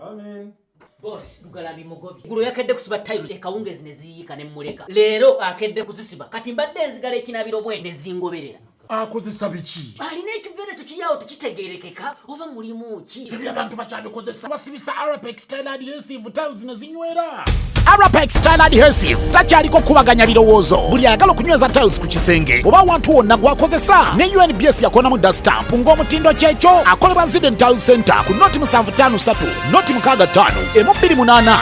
Amen. Boss, Lugalambi Mugobi. Gulu yakedde kusiba tayiro ekawungezi ne ziyiika ne muleka. Leero akedde kuzisiba. Kati mbadde nzigala ekinabiro bwe ne zingoberera. Akozesa biki? Alina ekiveera kyo kiyawo tekitegeerekeka oba mulimu ki? Ebyo abantu bakyabikozesa basibisa Arapex Style Adhesive tiles ne zinywera. Arapex Style Adhesive takyaliko kubaganya birowoozo. Buli ayagala okunyweza tiles ku kisenge oba wantu wonna gwakozesa ne UNBS yakonamu dastamp ng'omutindo kyekyo akolebwa Zidden Tile Center ku noti 753 noti 65 28.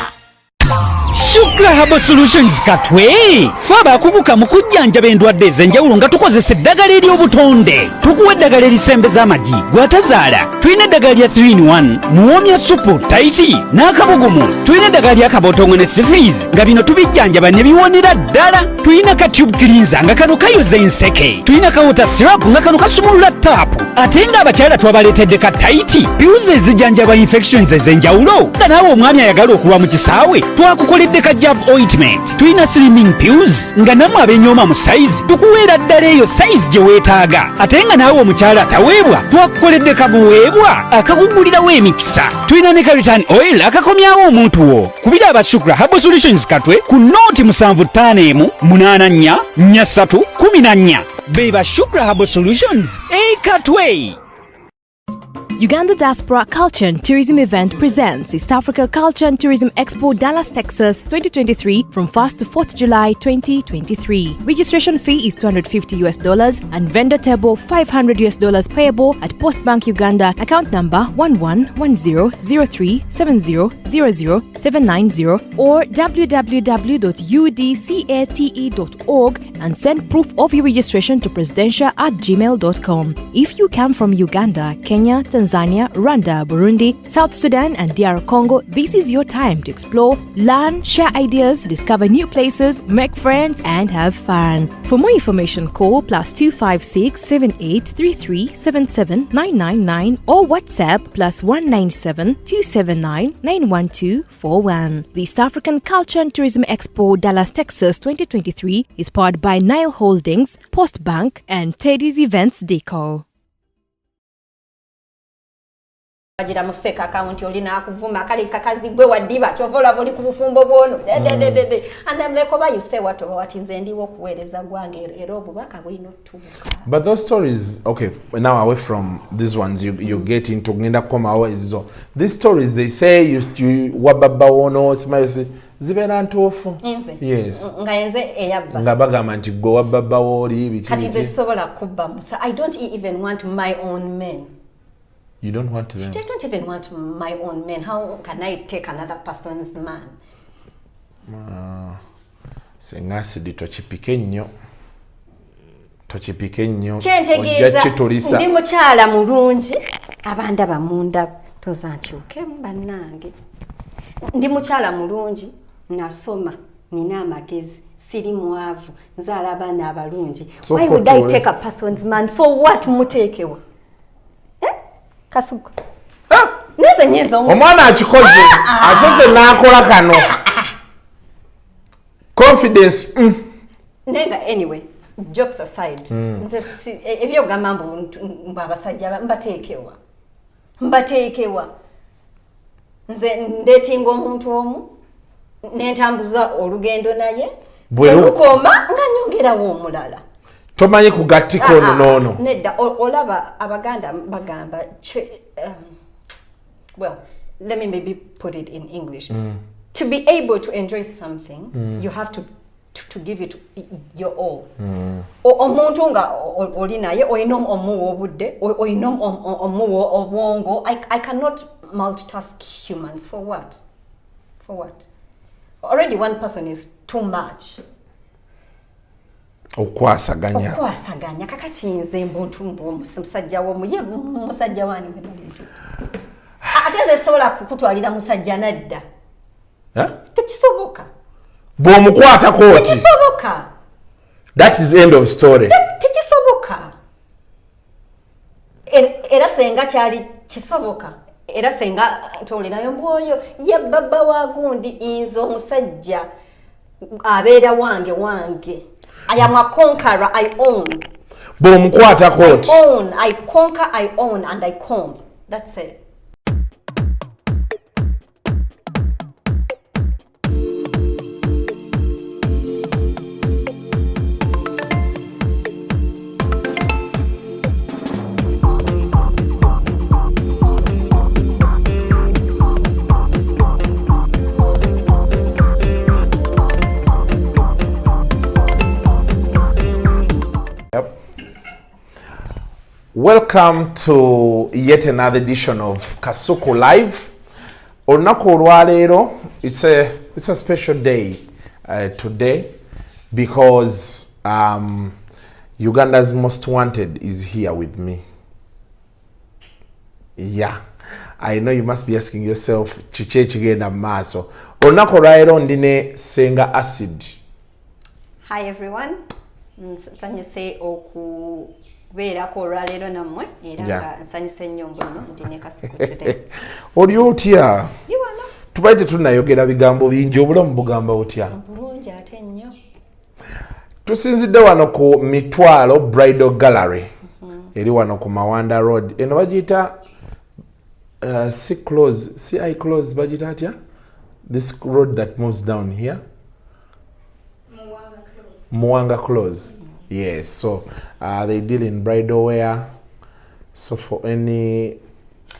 Shukra Herbal Solutions Katwe faba akubuka mu kujjanjaba endwadde ez'enjawulo nga tukozesa eddagala ery'obutonde. Tukuwa eddagala erisembeza amagi gwatazaala. Tulina eddagala lya 3-in-1 muwoomya supu taiti n'akabugumu. Tulina eddagala lya kabootongo ne syphilis nga bino tubijjanjaba ne biwonera ddala. Tulina ka tube cleanser nga kano kayoza enseke. Tulina ka water syrup nga kano kasumulula taapu. Ate nga abakyala twabaleetedde ka taiti piuzi ezijjanjaba infections ez'enjawulo nga naawe omwami ayagala okulwa mu kisaawe twakukoledde ka jab ointment. Tulina slimming pills nga namwe abenyooma mu size tukuweera ddala eyo size gye weetaaga. Ate nga naawe omukyala ataweebwa twakukoledde kabuweebwa akakugulirawo emikisa. Tulina ne ka return oil akakomyawo omuntu wo. Kubira aba Shukra Herbal Solutions Katwe ku nooti 751 84 43 14. Beba Shukra Herbal Solutions Katwe. Uganda Diaspora Culture and Tourism Event presents East Africa Culture and Tourism Expo Dallas, Texas 2023 from 1st to 4th July 2023. Registration fee is $250 and vendor table $500 payable at Post Bank Uganda account number 11100370000790 or www.udcate.org and send proof of your registration to presidential@gmail.com. If you come from Uganda, Kenya, Tanzania, Rwanda, Burundi, South Sudan and DR Congo, this is your time to explore, learn, share ideas, discover new places, make friends and have fun. For more information, call +256 7833 77999 or WhatsApp +197 279 91241. The East African Culture and Tourism Expo Dallas, Texas 2023 is powered by Nile Holdings, Post Bank and Teddy's Events Deco. Ajira mu fake account olina akuvuma kali kakazi gwe wadiba chovola boli ku bufumbo bwono and I'm like oba you say what nze ndiwo kuweereza gwange era obubaka bwino tubuka. But those stories, okay, now away from these ones you get into ngenda koma awezo. These stories they say you wababa wono smile zibera ntofu. Yes. Ngayenze eyabba. Ngabagamba nti gwe wababa woli biki. Kati ze sobola kubba musa. I don't even want my own men. You don't want them? I don't even want my own man. How can I take another person's man? Senga Acid tochipike nnyo. Kyentegeeza ndi mukyala mulungi abanda bamunda tozankyuke bannange. Ndi mukyala mulungi nasoma nina amagezi siri mwavu nzaala abaana abalungi. Why would I take a person's man for what muteekewa? Kasuku. Neze nyezo omwana akikoze asese nakola kano. Confidence. Nenga anyway, jokes aside. Nze ebyo gamambo mbabasajja mbateekewa. Nze ndetinga omuntu omu nentambuza olugendo naye bwelukoma nga nyongerawo omulala. Tomanyi kugattiko nono. Nedda olaba abaganda bagamba well, let me maybe put it in English. To be able to enjoy something, you have to give it your all. Omuntu nga oli naye oyina omuwa obudde, oyina omuwa obwongo. I cannot multitask humans for what? For what? Already one person is too much. Okwasaganya kakati nze mbuntu musajja wo muye musajja wani bino bintu ateze sola kukutwalira musajja nadda tekisoboka bw'omukwata kooti tekisoboka. That is end of story. Tekisoboka era senga kyali kisoboka era senga tolerayo mbwoyo ye baba wa gundi inzo omusajja abeera wange. I am a conqueror, I own. Bw'omukwata kooti. I conquer, I own, and I come. That's it. Welcome to yet another edition of Kasuku Live. Olunaku olwaleero, it's a special day today because Uganda's Most Wanted is here with me. Yeah, I know you must be asking yourself, chiche chigenda maaso. Olunaku olwaleero ndine Senga Acid. Hi everyone. Nsanyuse okubeerako olwaleero nammwe era nga nsanyuse nnyo mbuno ndine Kasuku today. Oli otya? Iwana. Tubaite tunayogera bigambo bingi obulamu bugamba otya? Bulungi ate nnyo. Tusinzidde wano ku Mitwalo Bridal Gallery. Eri wano ku Mawanda Road. Eno bagiyita CI close bagiyita atya? This road that moves down here. Muwanga Close. Yes, so they deal in bridal wear. So for any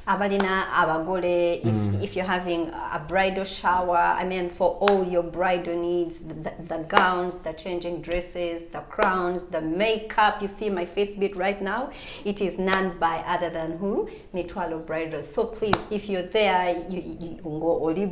Abalina abagole, if you're having a bridal shower, I mean for all your bridal needs, the gowns, the changing dresses, the crowns, the makeup, you see my face bit right now, it is none by other than who? Mitwalo Bridals. So please, if you're there, you go oli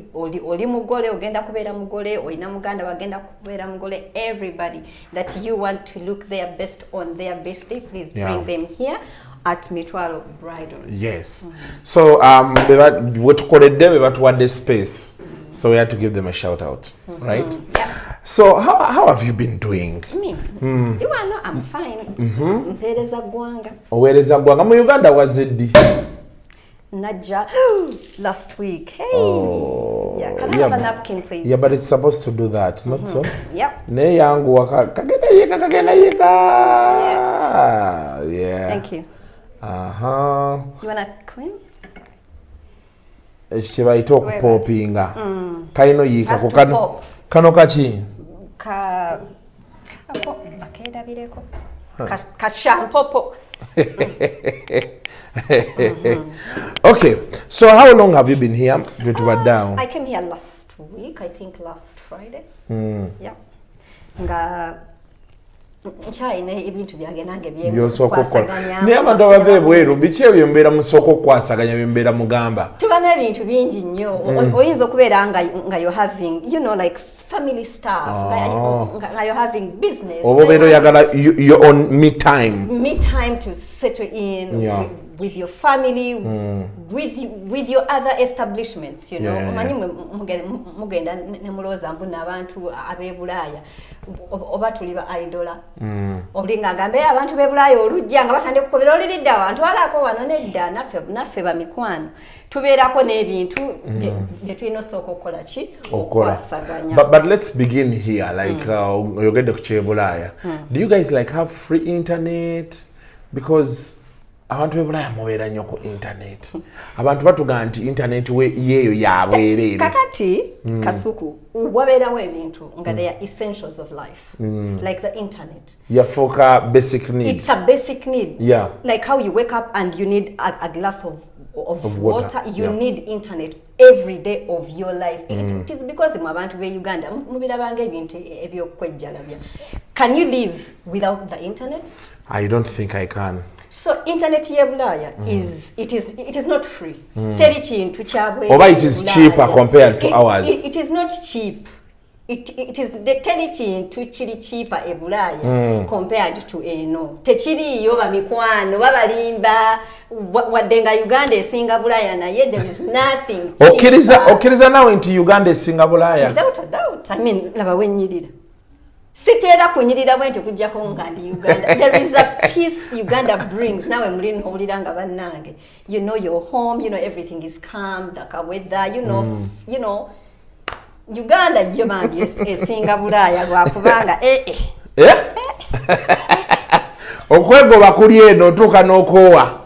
mugole, ogenda kubera mugole, oina muganda wagenda kubera mugole, everybody that you want to look their best on their best day, please bring them here at Mitwalo Bridals. Yes. So we tukoledde the space. So we had to give them a shout out, right? Yeah. So how have you been doing? Me? You wanna know I'm fine. Mpereza gwanga. Owereza gwanga mu Uganda wazeddi. Najja last week. Hey. Oh, yeah, can I have a napkin please? Yeah, but it's supposed to do that, not so? Yep. Ne yangu kagenda yeka. Yeah. Thank you. You wanna clean? Ekibaita okupopinga. Kaino yika ku kano kaki? Bakedabireko. Kashampopo. Okay, so how long have you been here? Down. I came here last week, I think last Friday. Yeah. Nga nchaine ebintu byange nange byekwasaganya. Naye abantu abave bweru biki ebyembeera mu soko kwasaganya byembeera mugamba? Tubana ebintu bingi nnyo. Oyinza okubeera nga you're having, you know, like family stuff, nga you're having business. Obobeero yagala your own me time. Me time to settle in with your family, with your other establishments, you know. Omanyi mugenda ne mulooza mbu n'abantu ab'Ebulaaya oba tuli ba idola. Olinga agambe abantu b'Ebulaaya olujja nga batandika okukobera olulidde abantu alako wano nedda naffe ba mikwano. Tubeerako n'ebintu bye tulina osooka okukola ki? Okwasaganya. But let's begin here, like oyogedde ku ky'Ebulaaya. Do you guys like have free internet? Because abantu b'Ebulaaya mubeera nnyo ku internet. Abantu batugamba nti internet yeeyo yabwereere. Kakati Kasuku wabeerawo ebintu nga they are essentials of life, like the internet. Yafuuka basic need. It's a basic need. Yeah. Like how you wake up and you need a glass of water. You need internet every day of your life. It is because mu abantu be Uganda mubirabanga ebintu ebyokwejjalabya. Can you live without the internet? I don't think I can. So internet y'Ebulaaya it is not free. Teri kintu kyabwe. Oba it is cheaper compared to ours. It is not cheap. It is the teri kintu kiri cheaper Ebulaaya compared to eno. Tekiriyo ba mikwano babalimba wadde nga Uganda esinga Bulaaya naye there is nothing cheaper. Okiriza nawe nti Uganda esinga Bulaaya? Without a doubt. I mean laba wenyirira. Sitera kunyirira bwente kujjako nga ndi Uganda. There is a peace Uganda brings. Nawe muli nowulira nga bannange. You know your home, you know everything is calm, the weather, you know Uganda yo bambi esinga Bulaaya lwakubanga okwegoba kuli eno otuuka n'okoowa.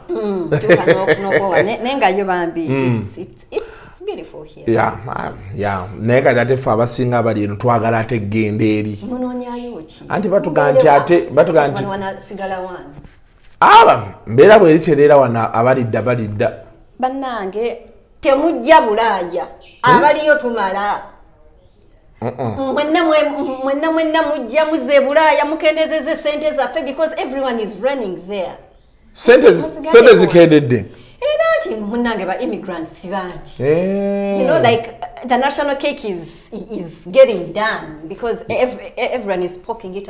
Nenga yo bambi it's beautiful here. Yeah. Naye kati ate ffe abasinga bali eno twagala ate genda eri. Munoonyayo ki? Anti batuga nti sigala wano. Mbeera bweri tereera wano abalidda. Bannange temujja Bulaaya. Abaliyo tumala. Mwenna mujja muze Bulaaya mukendezeze sente zaffe because everyone is running there. Sente zikedde. Era nti munnange ba immigrants bangi. You know, like the national cake is getting done because everyone is poking it.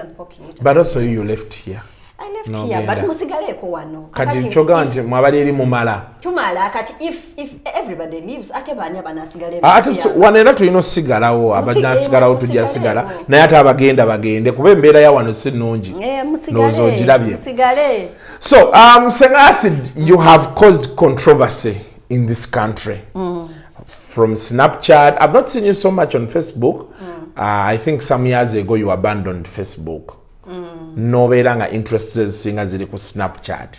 But also you left here. I left here, but musigaleko wano. Kati choga nti mwabali eri mumala. Tumala kati if everybody leaves ate bani abanasigale. Ate wanera tulino sigalawo abanasigalawo tujja sigala naye ate abagenda bagende kuba embeera ya wano si nnungi. Musigale. So Senga Acid, you have caused controversy in this country. From Snapchat. I've not seen you so much on Facebook. I think some years ago you abandoned Facebook. Nobeera nga interested singa ziri ku Snapchat.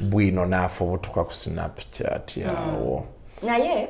Bwino nafo butuka ku Snapchat yawo. Naye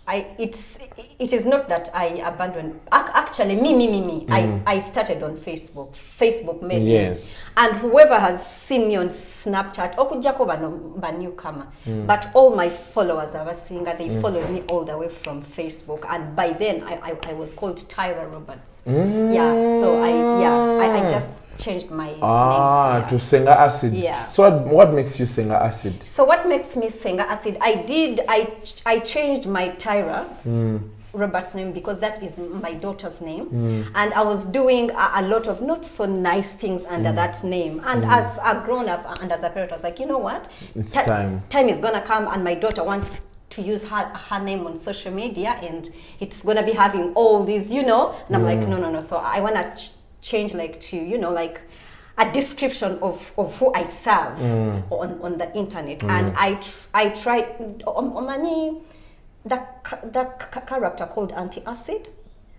it is not that I abandoned. Actually, me. I started on Facebook. Facebook made me. And whoever has seen me on Snapchat, okujjako ba newcomer. But all my followers are singer. They followed me all the way from Facebook. And by then, I was called Tyra Roberts. So I just changed my name to Senga Acid. So what makes you Senga Acid? So what makes me Senga Acid? I changed my Tyra Robert's name because that is my daughter's name, and I was doing a lot of not so nice things under that name. And as a grown up and as a parent, I was like, you know what? It's time. Time is gonna come, and my daughter wants to use her name on social media, and it's gonna be having all these, you know. And I'm like, no. So I wanna change like to, you know, like a description of who I serve on the internet. And I tried the character called Anti-Acid.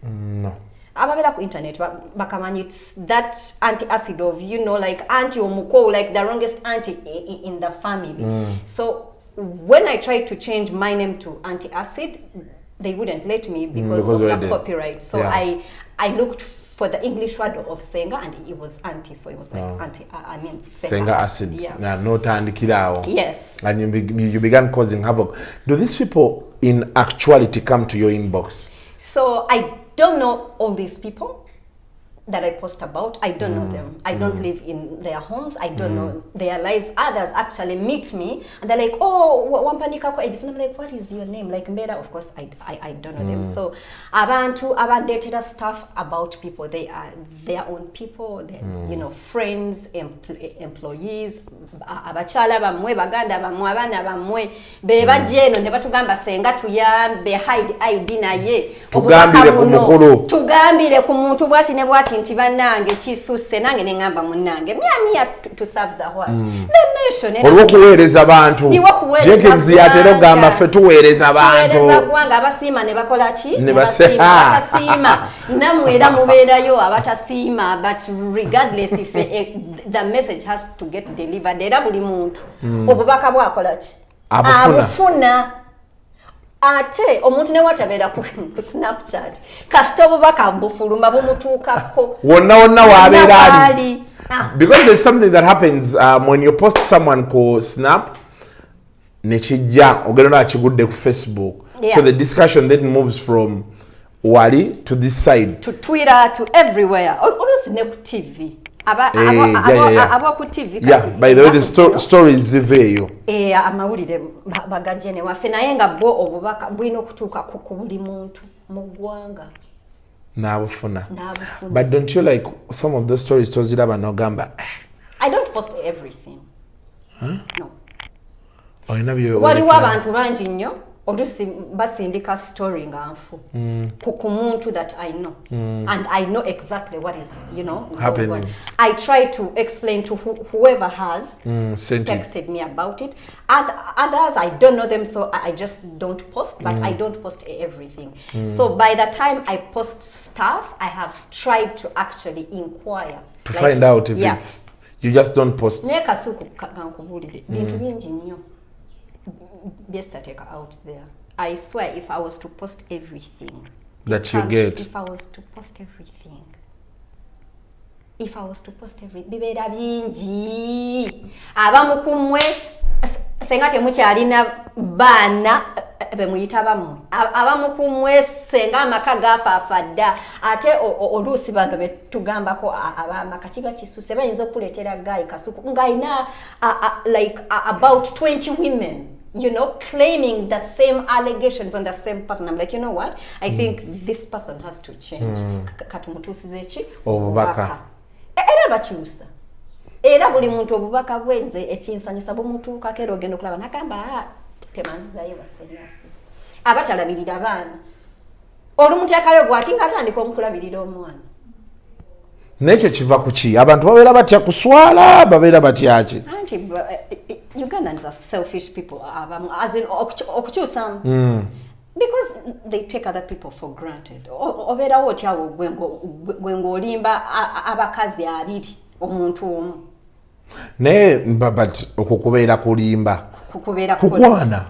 No. Ababera ku internet bakamanya it's that anti-acid of, you know, like anti omuko, like the wrongest auntie in the family. So when I tried to change my name to Anti-Acid, they wouldn't let me because of the copyright. So I looked for the English word of Senga, and it was anti, so it was like Senga Acid. No tandikirao. Yes. And you began causing havoc. Do these people in actuality come to your inbox? So I don't know all these people that I post about. I don't know them. I don't live in their homes. I don't know their lives. Others actually meet me and they're like, oh, wampanika ko ABC. I'm like, what is your name? Like Mbeda, of course, I don't know them. So abantu abandetera stuff about people. They are their own people. You know, friends, employees. Abachala bamwe, baganda bamwe, abana bamwe. Beba jeno ne batugamba Senga tuyambe hide ID na ye. Tugambire ku mukuru. Tugambire ku muntu bwati ne bwati nti banange kisuse nange ne ngamba munange. I'm here to serve the what? The nation. Olwokuweereza abantu. Jenkins yatero gamba fe tuweereza abantu. Tuweereza gwanga abasiima ne bakola ki? Ne basiima. Batasiima. Namwe era mubeerayo abatasiima, but regardless if the message has to get delivered, era buli muntu obubaka bwakola ki? Abufuna. Ate omuntu ne watabeera ku Snapchat kasita obubaka mbufuluma bumutuukako wonna wabeera ali. Because there's something that happens when you post someone ko Snap nekijja ogenda nakigudde ku Facebook. So the discussion then moves from wali to this side, to Twitter, to everywhere, also ne ku TV. Aba ku TV kati. By the way, the stories ziveyo. Amawulire bagajene wafe naye nga bo obubaka bwino kutuuka ku buli muntu mu ggwanga. Nabufuna. But don't you like some of those stories toziraba nogamba? I don't post everything. No. Waliwo abantu bangi nnyo olusi basindika story nga nfu ku muntu that I know, and I know exactly what is, you know, happening. I try to explain to whoever has texted me about it. Others I don't know them, so I just don't post, but I don't post everything. So by the time I post stuff, I have tried to actually inquire to find out if it's, you just don't post. Ne Kasuku kankubulire bintu bingi nnyo best take out there. I swear, if I was to post everything that you get, if I was to post everything, bibera bingi abamu kumwe Senga temukyalina baana bemuyita abamu kumwesenga amaka gafaafadda ate oluusi bano betugambako abamaka kiba kisuse bayinza okuleetera gayi Kasuku ng'ayina like about 20 women, you know, claiming the same allegations on the same person. I'm like, you know what? I think this person has to change. Katumutusize eki obubaka. Era bakyusa. Era buli muntu obubaka bwenze ekinsanyusa bumutuuka kero ogenda okulaba nakamba temanzizayo Senga Acid. Abatalabirira abaana. Olumuteekayo bw'ati ng'atandika omukulabirira omwana. Nekyo kiva ku ki? Abantu babeera batya kuswala, babeera batya ki? Anti Ugandans are selfish people, as in okukyusa. Because they take other people for granted. Obeera otyawo gwe ng'olimba abakazi abiri omuntu omu. Ne but okukubeera kulimba. Kukubeera kukwana.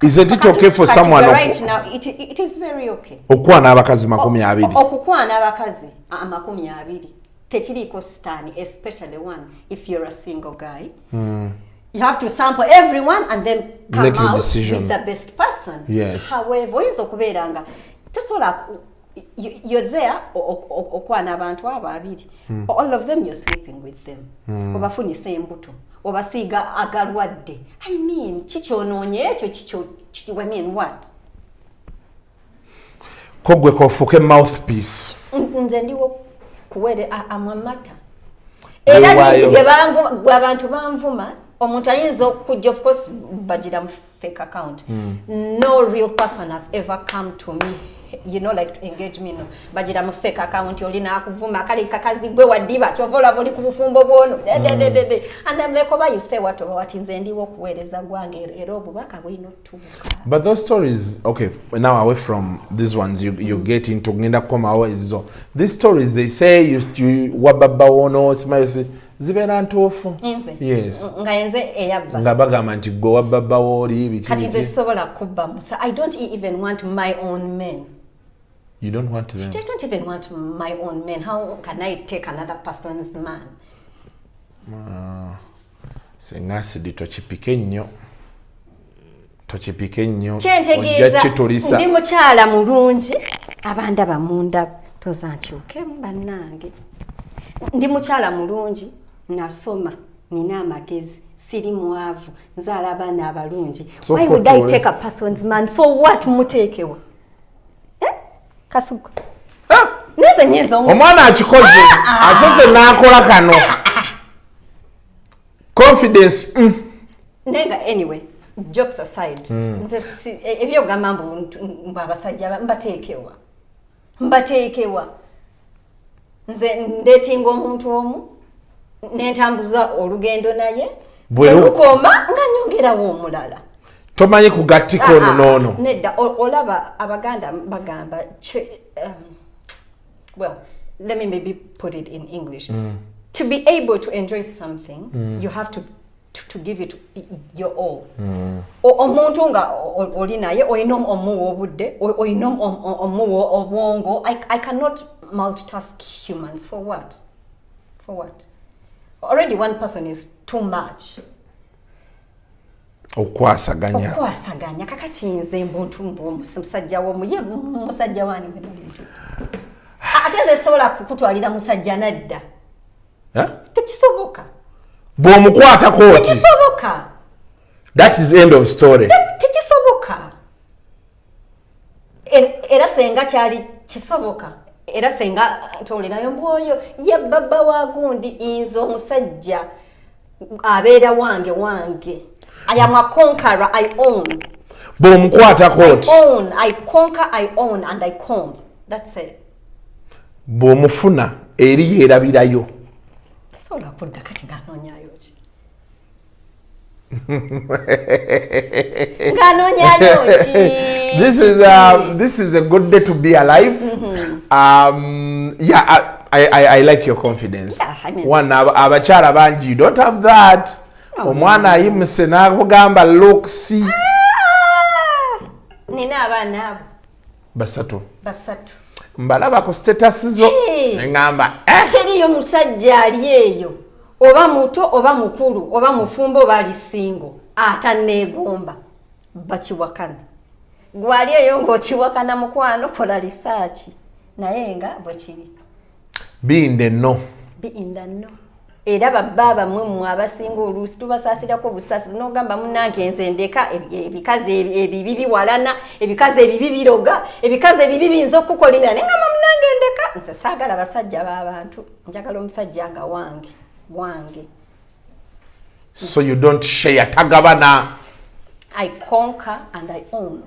Isn't it okay for someone right now it is very okay. Okwana abakazi 20. Okukwana abakazi 20. Tekiriko stani, especially one if you're a single guy. You have to sample everyone and then come make out decision with the best person. Yes. However, oyinza okubeeranga you're there okwana abantu ababiri. All of them you're sleeping with them. Obafunyisa embuto. Obasiiga agalwadde. I mean, kikyonoonye ekyo I mean what? Kogwe kofuke mouthpiece. Nze ndiwo kuwere amamata. Era bingi bye abantu banvuma. Omuntu ayinza okujja, of course, bagira mu fake account. No real person has ever come to me, you know, like to engage me. No, bagira mu fake account olina akuvuma kale kakazi bwe wadiba chovola boli ku bufumbo bwono. And I'm like, why you say what nze ndiwo kuweereza gwange era obubaka bwino tubuka. But those stories, okay, now away from these ones, you get into ngenda koma awezo. These stories they say you wababa wono smile zibera ntuufu. Yes. Nga yenze eyabba. Nga bagamba nti gwe wababa woli biki. Kati nze sobola kubba musa. I don't even want my own men. You don't want them? I don't even want my own men. How can I take another person's man? Senga Acid tochipike nnyo. Tochipike nnyo. Kyentegeeza ndi mukyala mulungi abanda bamunda tozankyuke bannange. Ndi mukyala mulungi nasoma nina amagezi siri mwavu nzaala abaana abalungi. Why would I take a person's man for what muteekewa? Kasuku. Neze nyezo omwana akikoze asose nakola kano. Confidence. Nenga anyway, jokes aside. Nze ebyo gamba mbu abasajja mbateekewa. Nze ndetinga omuntu omu nentambuza olugendo naye bwelukoma nga nyongerawo omulala. Tomanyi kugattiko nono. Nedda olaba abaganda bagamba well, let me maybe put it in English. To be able to enjoy something, you have to give it your all. Omuntu nga oli naye oyina omuwa obudde, oyina omuwa obwongo. I cannot multitask humans. For what? For what? Already one person is too much. Okwasaganya kakati nze mbuntu musajja wo muye musajja wani ngeno lintu ateze sola kukutwalira musajja nadda tekisoboka bw'omukwata kooti tekisoboka. That is end of story. Tekisoboka. Era senga kyali kisoboka. Era senga tolerayo mbwoyo ye baba wa gundi inzo musajja abeera wange. I am a conqueror, I own. Bw'omukwata kooti. I conquer, I own, and I comb. That's it. Bw'omufuna eri yerabirayo. Sola kudda kati ng'anoonyaayo ki? Ng'anoonyaayo ki? This is a good day to be alive. Yeah, I like your confidence. Yeah, I mean, one abakyala bangi, you don't have that. Omwana ayimuse n'akugamba look see. Nina abaana abo. Basatu. Mbalaba ku status zo ngamba teriyo musajja ali eyo oba muto oba mukulu oba mufumbo oba lisingo atanneegomba bakiwakana gwali eyo ng'okiwakana mukwano kola research naye nga bwe kiri be in the know era babba mmwe abasinga oluusi tubasaasirako busasi n'ogamba munnange nze ndeka ebikazi ebibi biwalana ebikazi ebibi biroga ebikazi ebibi biyinza okukukolimira naye ngamba munnange ndeka nze saagala basajja b'abantu njagala omusajja nga wange. So you don't share tagabana. I conquer and I own.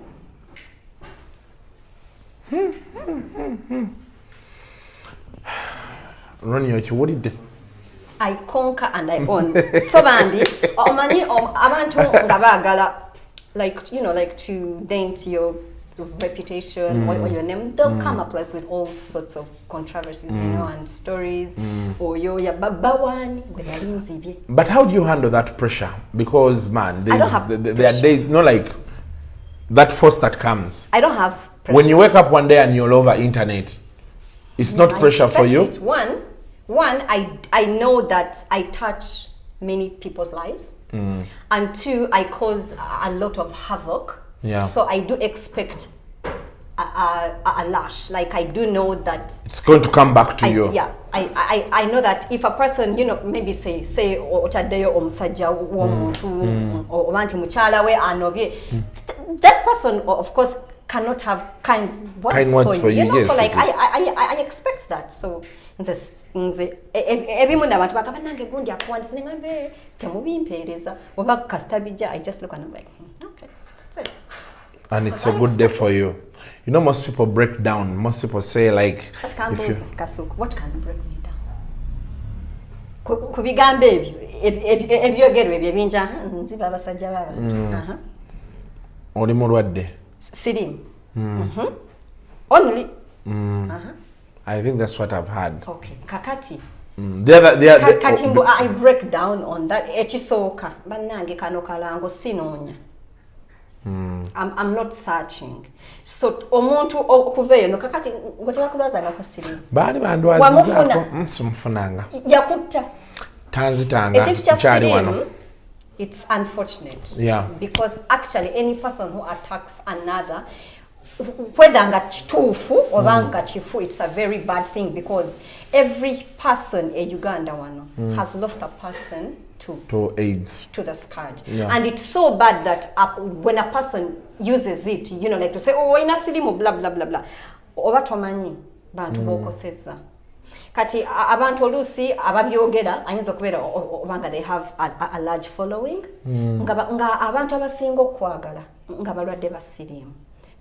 Ronnie, what did you? I conquer and I own. So bandi, omanyi abantu nga bagala like like to dent your reputation or your name. They'll come up like with all sorts of controversies, and stories. Or ya babawani gwe. But how do you handle that pressure? Because man, there are days like that force that comes. I don't have pressure. When you wake up one day and you're all over internet, it's not pressure for you. One, I know that I touch many people's lives, and two, I cause a lot of havoc. Yeah. So I do expect a lash. Like I do know that it's going to come back to you. Yeah. I know that if a person, maybe say otadeyo omusajja womuntu or wanti muchala we anobye, that person of course cannot have kind words for you. Yes, so like yes. I expect that. So ebimunda abantu bakabanange gundi akwandisa nengambe temubimpereza oba kastabija. I just look and I'm like okay, that's it. And it's a good day for you. Most people break down. Most people say like, Kasuku, what can break me down? Kubigambe ebyogerwe byebinja nziba abasajja baba. Oli mulwadde. Sirimu. Only. I think that's what I've had. Okay. Kakati. Katimbo, I break down on that. Echisoka. Banange kano kalango sinonya. I'm not searching. So omuntu okuveyo no kakati ngote bakulwazanga ko sirimu. Bali bandwazizaako mfunanga. Yakutta. Tanzitanga chali wano. It's unfortunate. Yeah. Because actually any person who attacks another, whether nga kituufu oba nga kifu, it's a very bad thing because every person in Uganda has lost a person to AIDS, to the scourge. Yeah. And it's so bad that when a person uses it, like to say, oh, ina silimu, blah, blah, blah, blah. Oba tomanyi, bantu bokoseza. Kati abantu olusi ababyogera ayinza okubeera obanga they have a large following. Nga abantu abasinga okwagala nga balwadde basirimu.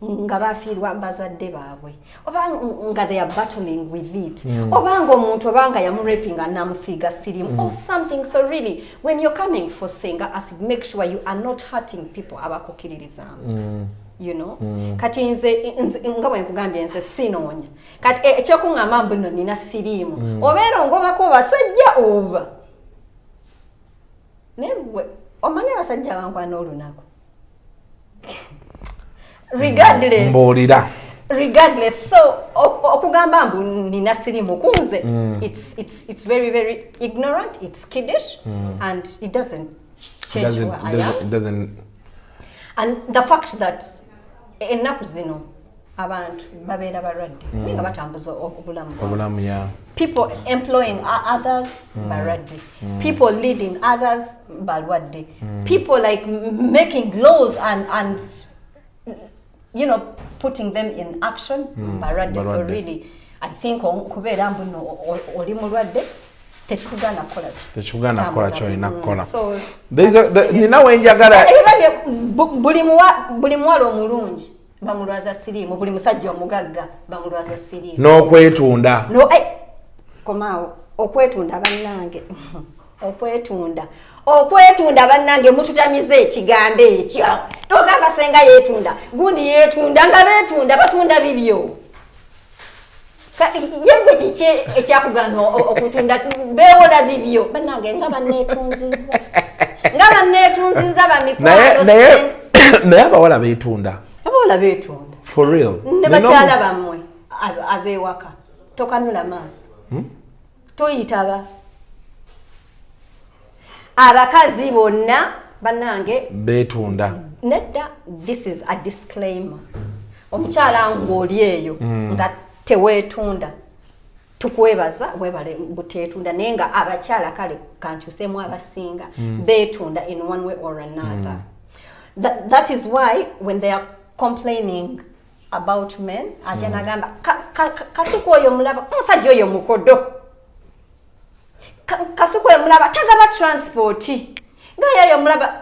Nga bafiirwa bazadde baabwe oba nga they are battling with it oba nga omuntu obanga yamurapinga namusiiga sirimu or something. So really when you're coming for Senga Acid, make sure you are not hurting people abakukiririzaamu. Kati nze nga bwe nkugambye nze sinoonya kati ekyokuŋŋamba mbu nno nina sirimu obeera ngobako basajja oba naye gwe omanyi abasajja bankwana olunaku. Regardless, so okugamba mbu nina sirimu kunze it's very very ignorant, it's kiddish, and it doesn't change who I am. It doesn't. And the fact that ennaku zino abantu babeera balwadde nga batambuza obulamu, yeah. People employing others balwadde, people leading others balwadde, people like making laws and putting them in action balwadde. So really I think kubeera mbu oli mulwadde tekugana kola kyolina kukola. So nina wenjagala buli muwala omulungi bamulwaza sirimu, buli musajja omugagga bamulwaza sirimu n'okwetunda. Komaawo okwetunda bannange okwetunda bannange mututamize ekigambo ekyo. Togamba Senga yeetunda, gundi yeetunda, nga beetunda batunda bibyo. Yegwe kiki ekyakugana okutunda beewola bibyo bannange nga banneetunziza bamikwano. Naye abawala beetunda. Abawala beetunda. For real. Ne bakyala bammwe abeewaka tokanula maaso. Toyitaba. Abakazi bonna banange betunda nedda. This is a disclaimer. Omukyala ng'oli eyo nga teweetunda tukwebaza webale buteetunda naye nga abakyala kale kankyusemu abasinga beetunda in one way or another. That is why when they are complaining about men ajja nagamba Kasuku oyo mulaba omusajja oyo mukodo, Kasuku oyo mulaba tagaba transport nga yoyo mulaba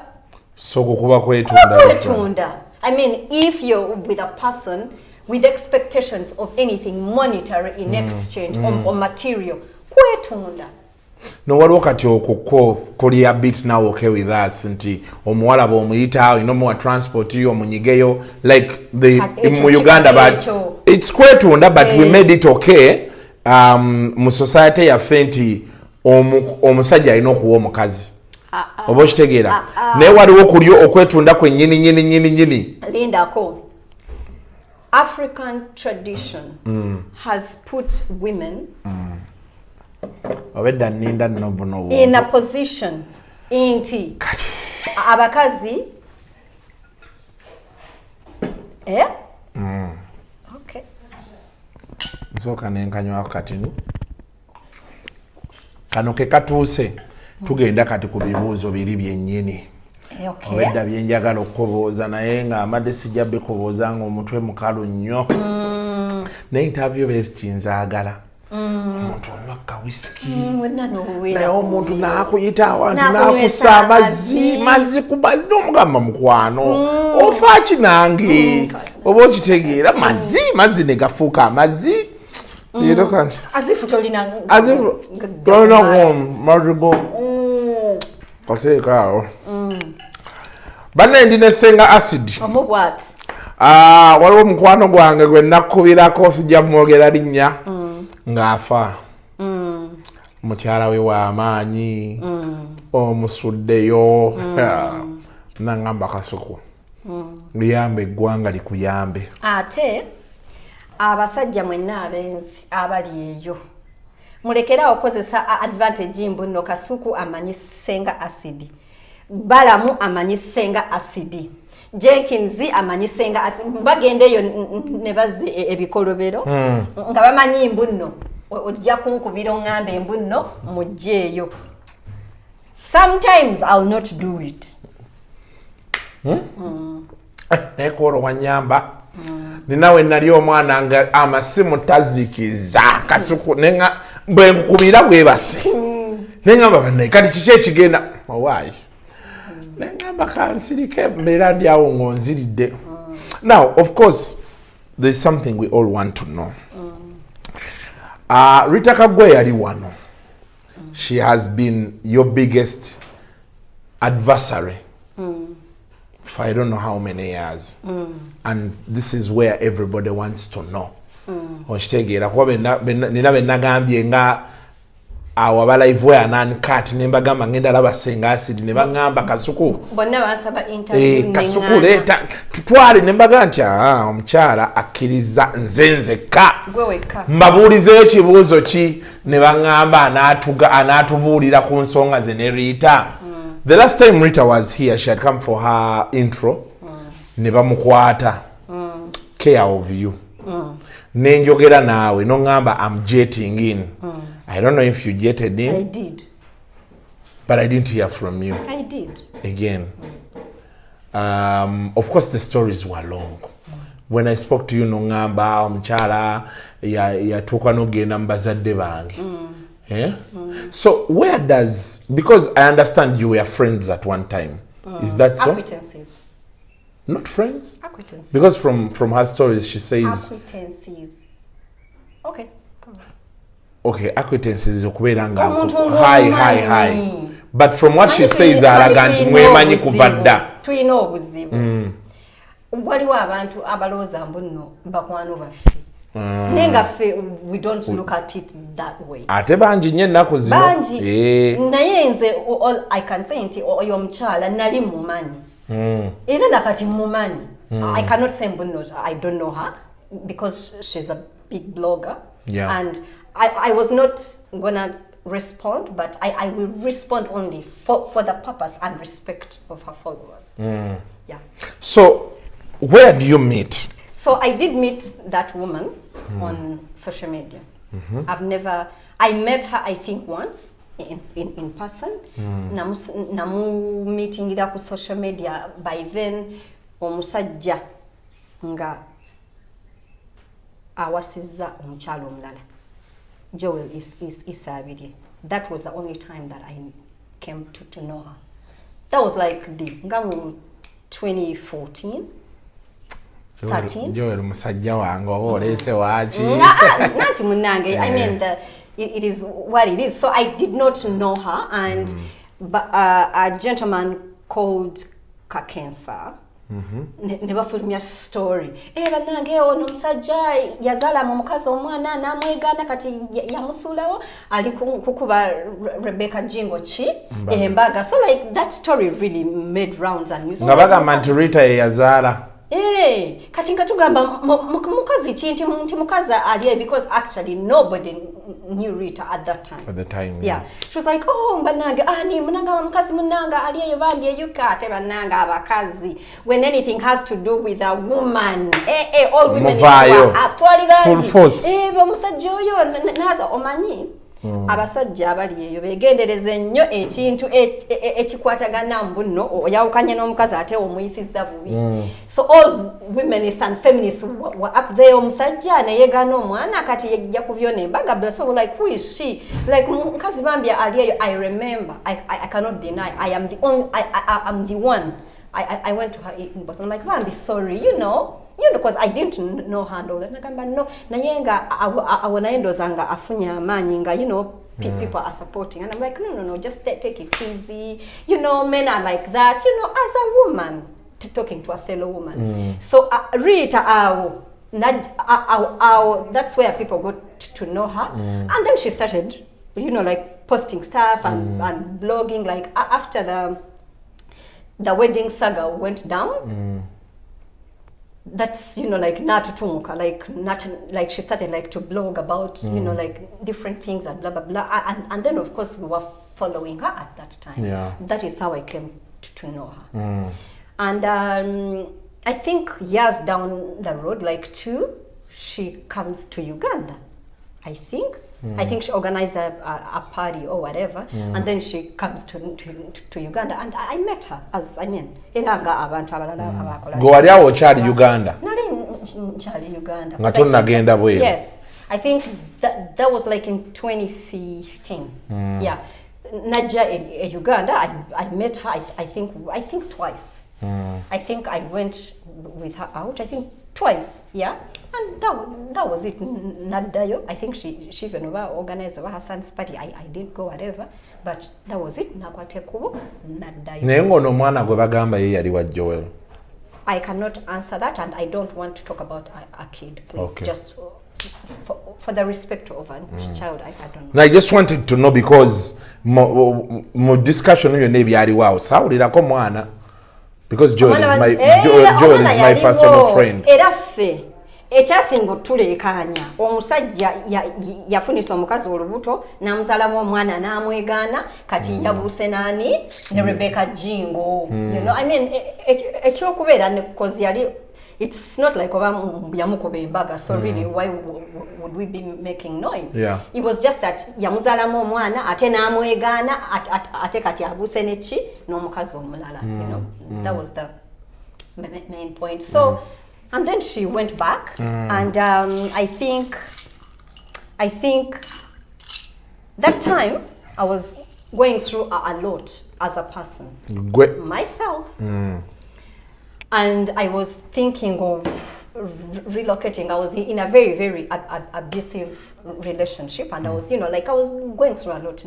so kuba kwetunda. I mean, if you're with a person with expectations of anything monetary in exchange or material, kwetunda. No waliwo kati okukko kuli a bit now okay with us nti omuwala bw'omuyita olina omuwa transport omunyigeyo like the mu Uganda but it's kwetunda but we made it okay mu society yaffe nti omusajja alina okuwa omukazi oba okitegeera naye waliwo kuli okwetunda kwe nyini Lindako, African tradition has put women in a position inti abakazi okay nsoka nenkanywa katini kano ke katuuse tugenda kati ku bibuuzo biri byennyini obedda byenjagala okukobooza naye nga amadde sijja bikobooza nga omutwe mukalu nnyo ne interview best nzaagala omuntu onywa kawisiki naye omuntu naakuyita awantu naakussa amazzi ku mazzi n'omugamba mukwano ofa kinange oba okitegeera mazzi ne gafuuka amazzi leero kanti tolina mazigo kateeka awo banne ndi ne Senga Acid waliwo mukwano gwange gwe nakubirako sijja mwogera linnya ng'afa mukyala we w'amaanyi omusuddeyo nangamba Kasuku liyambe eggwanga likuyambe ate abasajja mwenna abenzi abali eyo mulekera okozesa advantage mbuno. Kasuku amanyi Senga Acid, Balamu amanyi Senga Acid, Jenkins amanyi Senga Acid. Bagendeyo ne bazze ebikolobero nga bamanyi mbuno ojja kunkubira ngambe embuno mujjeeyo. Sometimes I'll not do it. Nekoro wanyamba ninawe nali omwana nga amasimu tazikiza Kasuku nenga bwe nkukubira bwebase nengamba banne kati kiki ekigenda owaayi nengamba kansirike mbeera ndi awo ngonziridde. Now of course there's something we all want to know. Ritah Kaggwa yali wano. She has been your biggest adversary for I don't know how many years. And this is where everybody wants to know. Okitegeera kuba nina benagambye nga awo abalive anankat nembagamba ngenda laba Senga Acid ne bagamba Kasuku bonna basaba interview Kasuku leeta tutwale nembaga nti omukyala akkiriza nzenzeka mbabuulizeyo kibuuzo ki ne bagamba anaatubuulira ku nsonga ze ne Ritah. The last time Ritah was here, she had come for her intro. Ne bamukwata care of you. Nenjogera naawe no ngamba I'm jetting in. I don't know if you jetted in. I did. But I didn't hear from you. I did. Again. Of course the stories were long. When I spoke to you no ngamba omukyala yatuuka n'ogenda mbazadde bange. Yeah? So where does, because I understand you were friends at one time. Is that so? Acquaintances. Not friends? Acquaintances. Because from her stories she says acquaintances. Okay. Okay, acquaintances okubeera nga hi. But from what she says alaga nti mwemanyi kuva dda. Tuyina obuzibu. Waliwo abantu abalowooza mbuno bakwano baffe. Nenga ffe we don't look at it that way. Ate bangi nnyo ennaku zino. Bangi. Naye nze all I can say nti oyo omukyala nali mumanyi. Era nakati mumanyi. I cannot say mbuno I don't know her because she's a big blogger. Yeah. And I was not gonna respond, but I will respond only for the purpose and respect of her followers. Yeah. So where do you meet? So I did meet that woman on social media. I met her, I think, once in person. Namu meeting ida ku social media. By then, omusajja nga awasiza omukyalo omulala. Joel is Isabidi. That was the only time that I came to know her. That was like the 2014. 13. Joel musajja wange olese wachi. Nanti munange. I mean, it is what it is. So I did not know her, and a gentleman called Kakensa never told me a story. Banange ono musajja yazala mu mukazi omwana namwegana kati yamusulawo ali kukuba Rebecca Jingo chi embaga. So like that story really made rounds and news. Ngabagamba nti Ritah yazala. Kati ngatugamba mukazi chi nti mukazi aliye, because actually nobody knew Ritah at that time. At the time, yeah. She was like, oh, bananga, ani munanga mukazi munanga aliye yobambye yukate bananga abakazi. When anything has to do with a woman, all women full force. Bamusajja oyo naza omanyi. Abasajja abali eyo begendereze nnyo ekintu ekikwatagana mbuno oyawukanye n'omukazi ate omuyisizza bubi. So all women and feminists were up there. Omusajja neyegana omwana kati yejja kubyona embaga. So like, who is she? Like mukazi bambya ali eyo. I remember, I cannot deny, I am the only, I'm the one. I went to her in Boston. I'm like, Bambi, sorry, you know, because I didn't know her and all that. Nakamba no, nayenga awonaendo zanga afunya manyinga, you know, people are supporting, and I'm like, no, just take it easy. You know, men are like that. You know, as a woman talking to a fellow woman. So Ritah, that's where people got to know her, and then she started, you know, like posting stuff and blogging. Like after the wedding saga went down. That's, you know, like natutumuka, like she started like to blog about, you know, like different things and blah blah blah, and then of course we were following her at that time. Yeah. That is how I came to know her. And I think years down the road, like 2, she comes to Uganda, I think. I think she organized a party or whatever, and then she comes to Uganda, and I met her, as I mean, iranga abantu abalala abakola. Go ali awo chali Uganda. Nali chali Uganda. Ngatonna genda bwe. Yes, I think that was like in 2015. Yeah, Naja in Uganda, I met her. I think twice. I think I went with her out. I think twice. Yeah. And that was it. Nadayo. I think she even organized her son's party. I didn't go, whatever. But that was it. Nakwatekubo. Nadayo. Nengo no mwana gwe bagamba ye yali wa Joel. I cannot answer that, and I don't want to talk about a kid, please. Okay. Just for the respect of a child, I don't know. No, I just wanted to know because mo discussion yo ne byali wao. Sawulirako mwana. Because Joel is my personal friend. Eraffe ekyasinga otulekanya omusajja yafunisa omukazi olubuto namuzalamu omwana namwegana kati yabuse nani ne Rebecca Jingo. You know, I mean, ekyokubeera ne cause yali, it's not like oba yamukoba embaga, so really why would we be making noise? Yeah. It was just that yamuzalamu omwana ate namwegana ate kati abuse neki n'omukazi omulala. You know, that was the main point. So and then she went back, and I think that time I was going through a lot as a person myself. And I was thinking of relocating. I was in a very, very abusive relationship, and I was, you know, like I was going through a lot.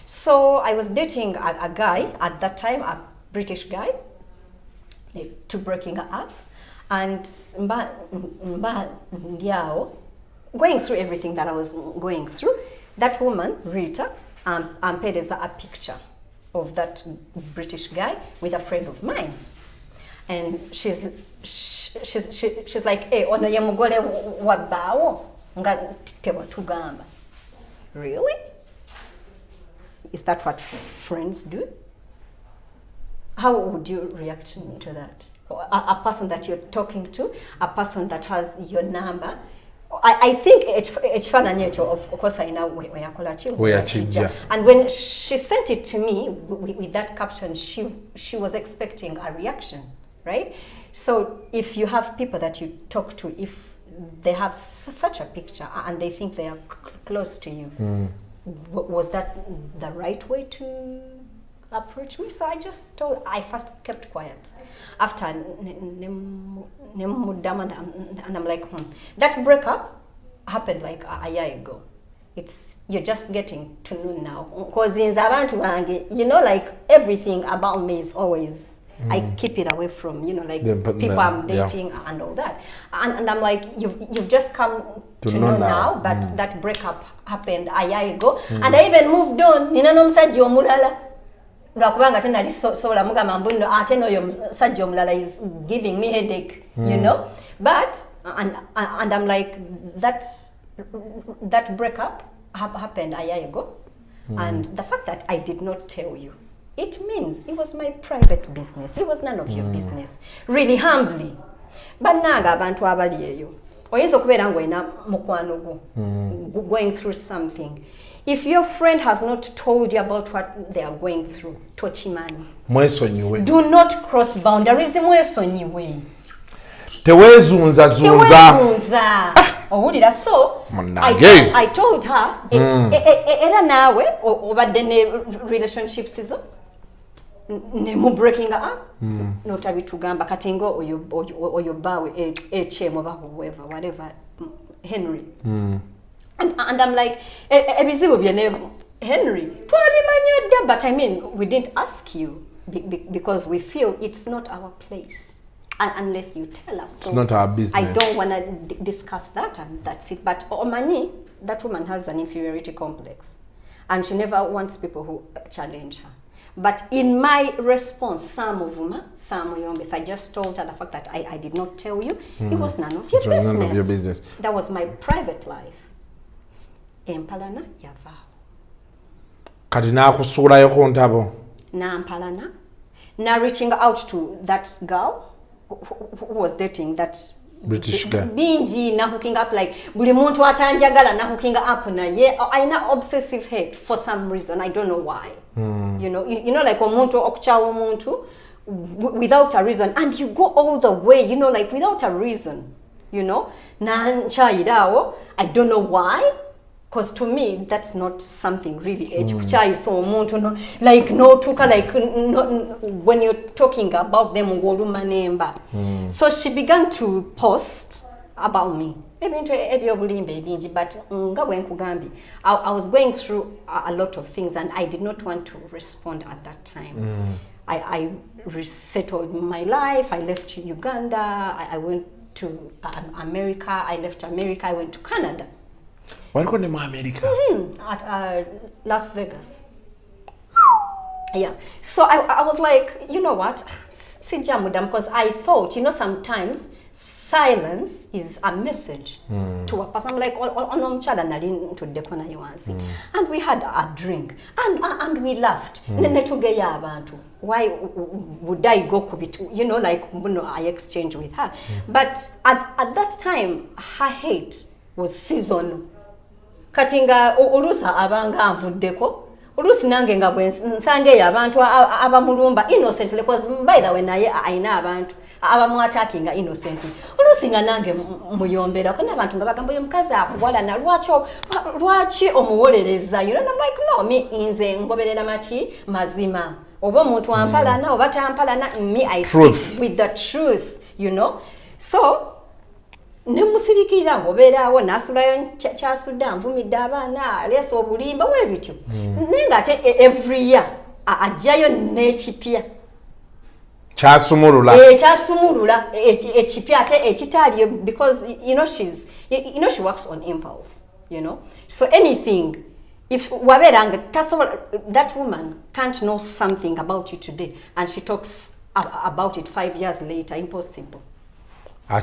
So I was dating a guy at that time, a British guy, to breaking up, and going through everything that I was going through. That woman, Ritah, paid us a picture of that British guy with a friend of mine, and she's like, "Hey, ono ye mugole wa bawo nga tebwa tugamba." really? Is that what friends do? How would you react to that? A person that you're talking to, a person that has your number. I think it's fun and nature. Of course, I know where and when she sent it to me with that caption, she was expecting a reaction, right? So if you have people that you talk to, if they have such a picture and they think they are close to you, was that the right way to approach me? So I first kept quiet. After and I'm like, that breakup happened like a year ago. You're just getting to know now. Because you know, like everything about me is always, I keep it away from, you know, like people I'm dating and all that. And I'm like, you've just come to know now, but that breakup happened a year ago. And I even moved on. Lwakubanga tena sobola mugamba mbuno ate n'oyo musajja omulala is giving me headache, you know. But and I'm like, that breakup happened a year ago, and the fact that I did not tell you, it means it was my private business. It was none of your business. Really humbly. Bannanga abantu abali eyo oyinza okubeera ng'olina mukwano gwo going through something. If your friend has not told you about what they are going through, tochimani. Mwesonyiwe. Do not cross boundaries. Mwesonyiwe. Tewezunza. Owulira, so I told her, era nawe obadde ne relationships izo ne mu breaking up, notabitugamba kati ngo oyo bawe HM oba whatever Henry. And I'm like, ebizibu byene Henry, twabimanya dda, but I mean, we didn't ask you because we feel it's not our place unless you tell us. So it's not our business. I don't want to discuss that, and that's it. But Omani, that woman has an inferiority complex, and she never wants people who challenge her. But in my response, I just told her the fact that I did not tell you. It was none of your business. None of your business. That was my private life. Empalana yava. Kati nakusuulayo ku ntabo. Nampalana. Now reaching out to that girl who was dating that British girl. Binji na hooking up like buli muntu atanjagala na hooking up na ye. I na obsessive hate for some reason. I don't know why. You know like omuntu okuchawa omuntu without a reason, and you go all the way, you know, like without a reason, you know. Na nchayirawo, I don't know why. Because to me, that's not something really age. So like no tuka like no, when you're talking about them So she began to post about me. But I was going through a lot of things, and I did not want to respond at that time. I resettled my life. I left Uganda. I went to America. I left America. I went to Canada. Why go to America? At Las Vegas. Yeah. So I was like, you know what? Because I thought, you know, sometimes silence is a message to a person. Like, and we had a drink and we laughed. Why would I go, you know, like, I exchanged with her. But at that time, her hate was seasonal. Katinga olusa abanga anvuddeko olusi nange nga bwensange abantu abamulumba innocently, because by the way naye aina abantu abamwatakinga innocently olusi nga nange muyombera kana abantu nga bagamba yo mukazi akubwala na lwachi omuwolereza, you know. And I'm like, no, me inze ngoberera machi mazima oba omuntu ampalana oba tampalana, me I stick with the truth, you know. So nemusirikira ngobeerawo nasulayo kyasudde anvumidde abaana leso obulimba webityo nenga ate every year ajjayo n'ekipya kyasumulula ekipya ate ekitaaliyo, because you know she works on impulse, you know. So anything, if waberanga that woman can't know something about you today and she talks about it 5 years later, impossible. So I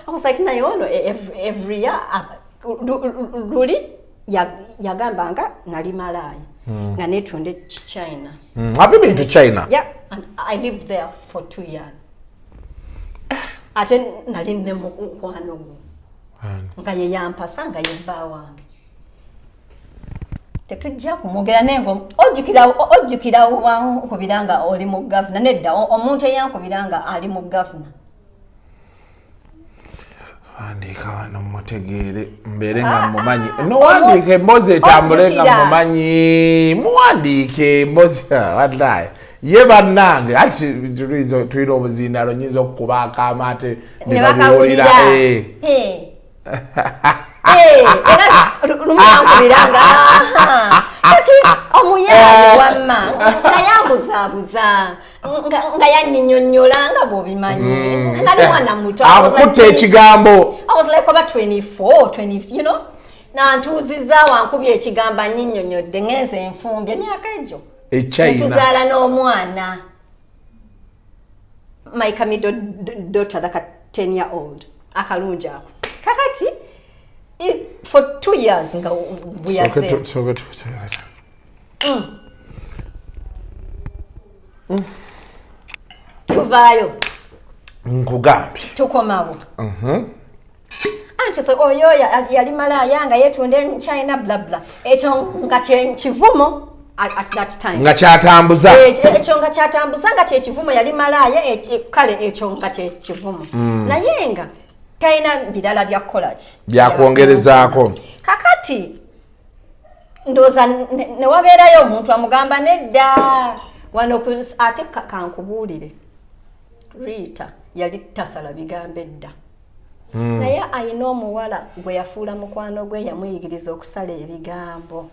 was like, Nayono, every year luli yagamba nga nali malaya nga netunde China. Have you been to China? Yeah, and I lived there for 2 years. Ate nali ne mukwano gwo nga ye yampasa nga ye bba wange. Tetujja kumwogera nengo ojjukira wankubiranga oli mu gavana nedda omuntu eyankubiranga ali mu gavana. Andika wano mutegeere mbeere nga mumanyi nowandiike embozi etambule nga mumanyi muwandiike embozi wallahi ye bannange ati tulina obuzindaalo nyinza okukuba akaama ate ne babiwulira lumankubiranga kati omuyaali wamma nga yambuzaabuza nga yanyinyonnyola nga bw'obimanyi nali mwana muto akutta ekigambo. I was like about 24, 20, you know, nantuuziza wankubye ekigambo anyinyonnyodde ngenze enfumbye emyaka egyo tuzaala n'omwana my kamido daughter like a 10-year-old akalungi ako kakati for 2 years nga we are there. Tuvaayo nkugambye tukomawo anti oyo yali malaya nga yetunde China bla bla ekyo nga kivumo at that time nga kyatambuza ekyo nga kyatambuza nga kyekivumo yali malaya kale ekyo nga kyekivumo naye nga talina birala byakukola ki byakwongerezaako. kakati ndooza ne wabeerayo omuntu amugamba nedda wano ate kankubuulire Ritah yali tasala bigambo edda naye ayina omuwala gwe yafuula mukwano gwe yamuyigiriza okusala ebigambo.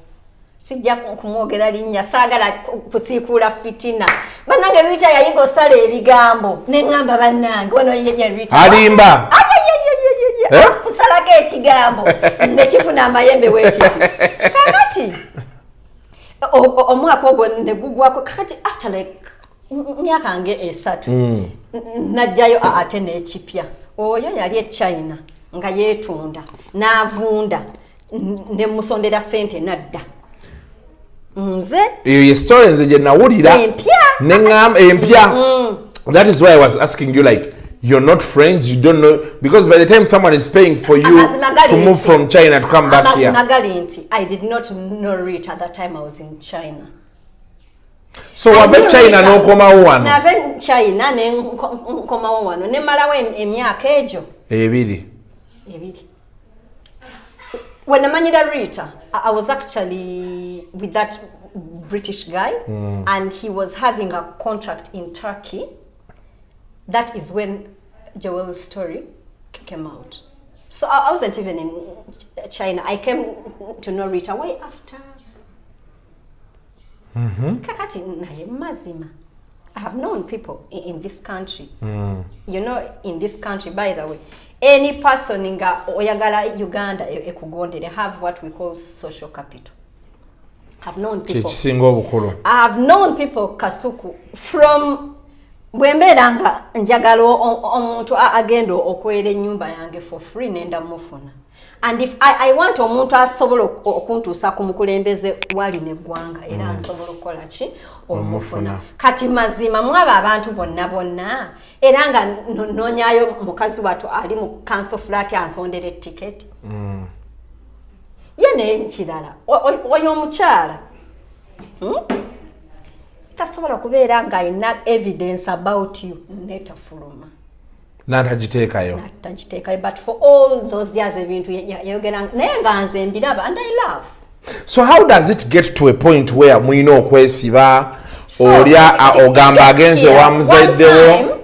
Sijja kumwogera linnya saagala kusiikuula fitina bannange Ritah yayiga osala ebigambo neŋŋamba bannange wano ye Ritah alimba kusalako ekigambo nekifuna amayembe weekiti kakati omwaka ogwo ne gugwako kakati after like myaka nge 3 najjayo ate n'ekipya oyo yali e China nga yeetunda n'avunda ne musondera sente nadda nze eyo ye story nze gye nawulira neŋŋamba empya. That is why I was asking you like you're not friends, you don't know, because by the time someone is paying for you to move from China to come back here. I did not know Ritah at that time I was in China. So wabe China no komawo wano. Nave China ne komawo wano ne malawo emyaka egyo ebiri. When I managed Ritah, I was actually with that British guy and he was having a contract in Turkey. That is when Joel's story came out. So I wasn't even in China. I came to know Ritah way after. Kakati naye mazima. I have known people in this country. You know, in this country, by the way, any person nga oyagala Uganda ekugondere have what we call social capital. I've known people. I have known people Kasuku from bwembeeranga njagala omuntu agenda okwera ennyumba yange for free nenda mufuna. And if I want omuntu asobola okuntuusa ku mukulembeze wali neggwanga era nsobola okukola ki omufuna. Kati mazima mwaba abantu bonna era nga noonyayo mukazi wattu ali mu council flat ansondera etiketi. Ye n'ekirala oyo omukyala tasobola kubeera nga alina evidence about you netafuluma. Natagiteekayo. But for all those years ebintu yayogera naye nga nze mbiraba and I laugh. So how does it get to a point where mwina okwesiba olya ogamba agenze wamuzaddewo?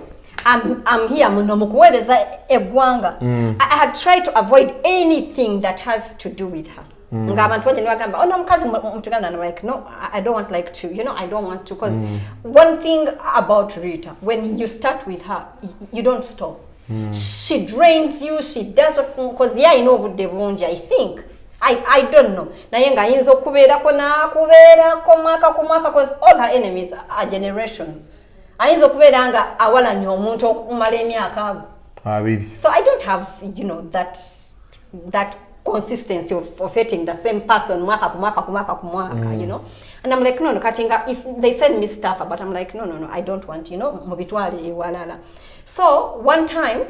I'm here muno mukuweereza eggwanga. I had tried to avoid anything that has to do with her. Nga abantu banje nibagamba ono mukazi mutuganda and I'm like no I don't want like to I don't want to because one thing about Ritah when you start with her you don't stop. She drains you, she does what because obudde bungi I think I don't know naye nga ayinza okubeerako n'akubeerako mwaka ku mwaka because all her enemies are generation ayinza okubeera nga awalanya omuntu okumala emyaka ago. So I don't have that consistency of hating the same person mwaka kumwaka, you know. And I'm like, no, Katinga, if they send me stuff, but I'm like, no, I don't want, you know, mubitwali walala. So one time,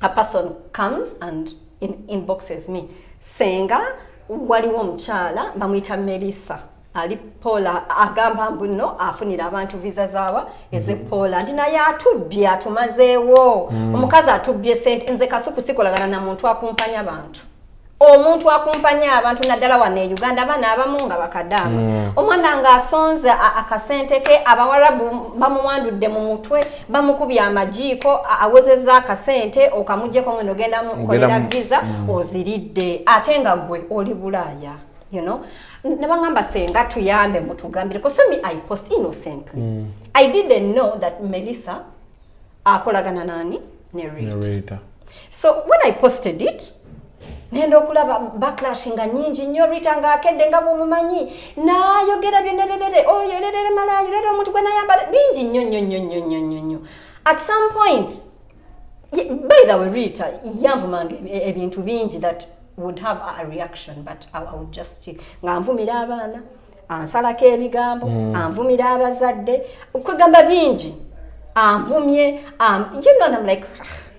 a person comes and inboxes me, Senga, waliwo mchala, bamwita Melissa. Ali Paula agamba mbuno afunira abantu visa zawa eze Poland naye atubye atumazeewo omukazi atubye sente nze Kasuku sikolagana na muntu akumpanya abantu omuntu akumpanya abantu naddala wane Uganda bana abamu nga bakadama omwana nga asonza akasente ke abawarabu bamuwandudde mu mutwe bamukubya amajiiko awezeza akasente okamujjeko mweno genda mukolera visa oziridde ate nga gwe oli Bulaaya, you know. Nabangamba Senga tuyambe mutugambire because me I post innocently. I didn't know that Melissa akolagana nani ne Ritah. So when I posted it nendo okulaba backlash nga nyingi nnyo Ritah nga akedde nga bumumanyi nayogera byenelelere oyo lelere malayo lero omuntu gwe nayambala bingi nnyo. At some point, by the way, Ritah yavumanga ebintu bingi that would have a reaction, but I would just ngamvumira abaana ansalako ebigambo anvumira abazadde okugamba bingi anvumye you know, and I'm like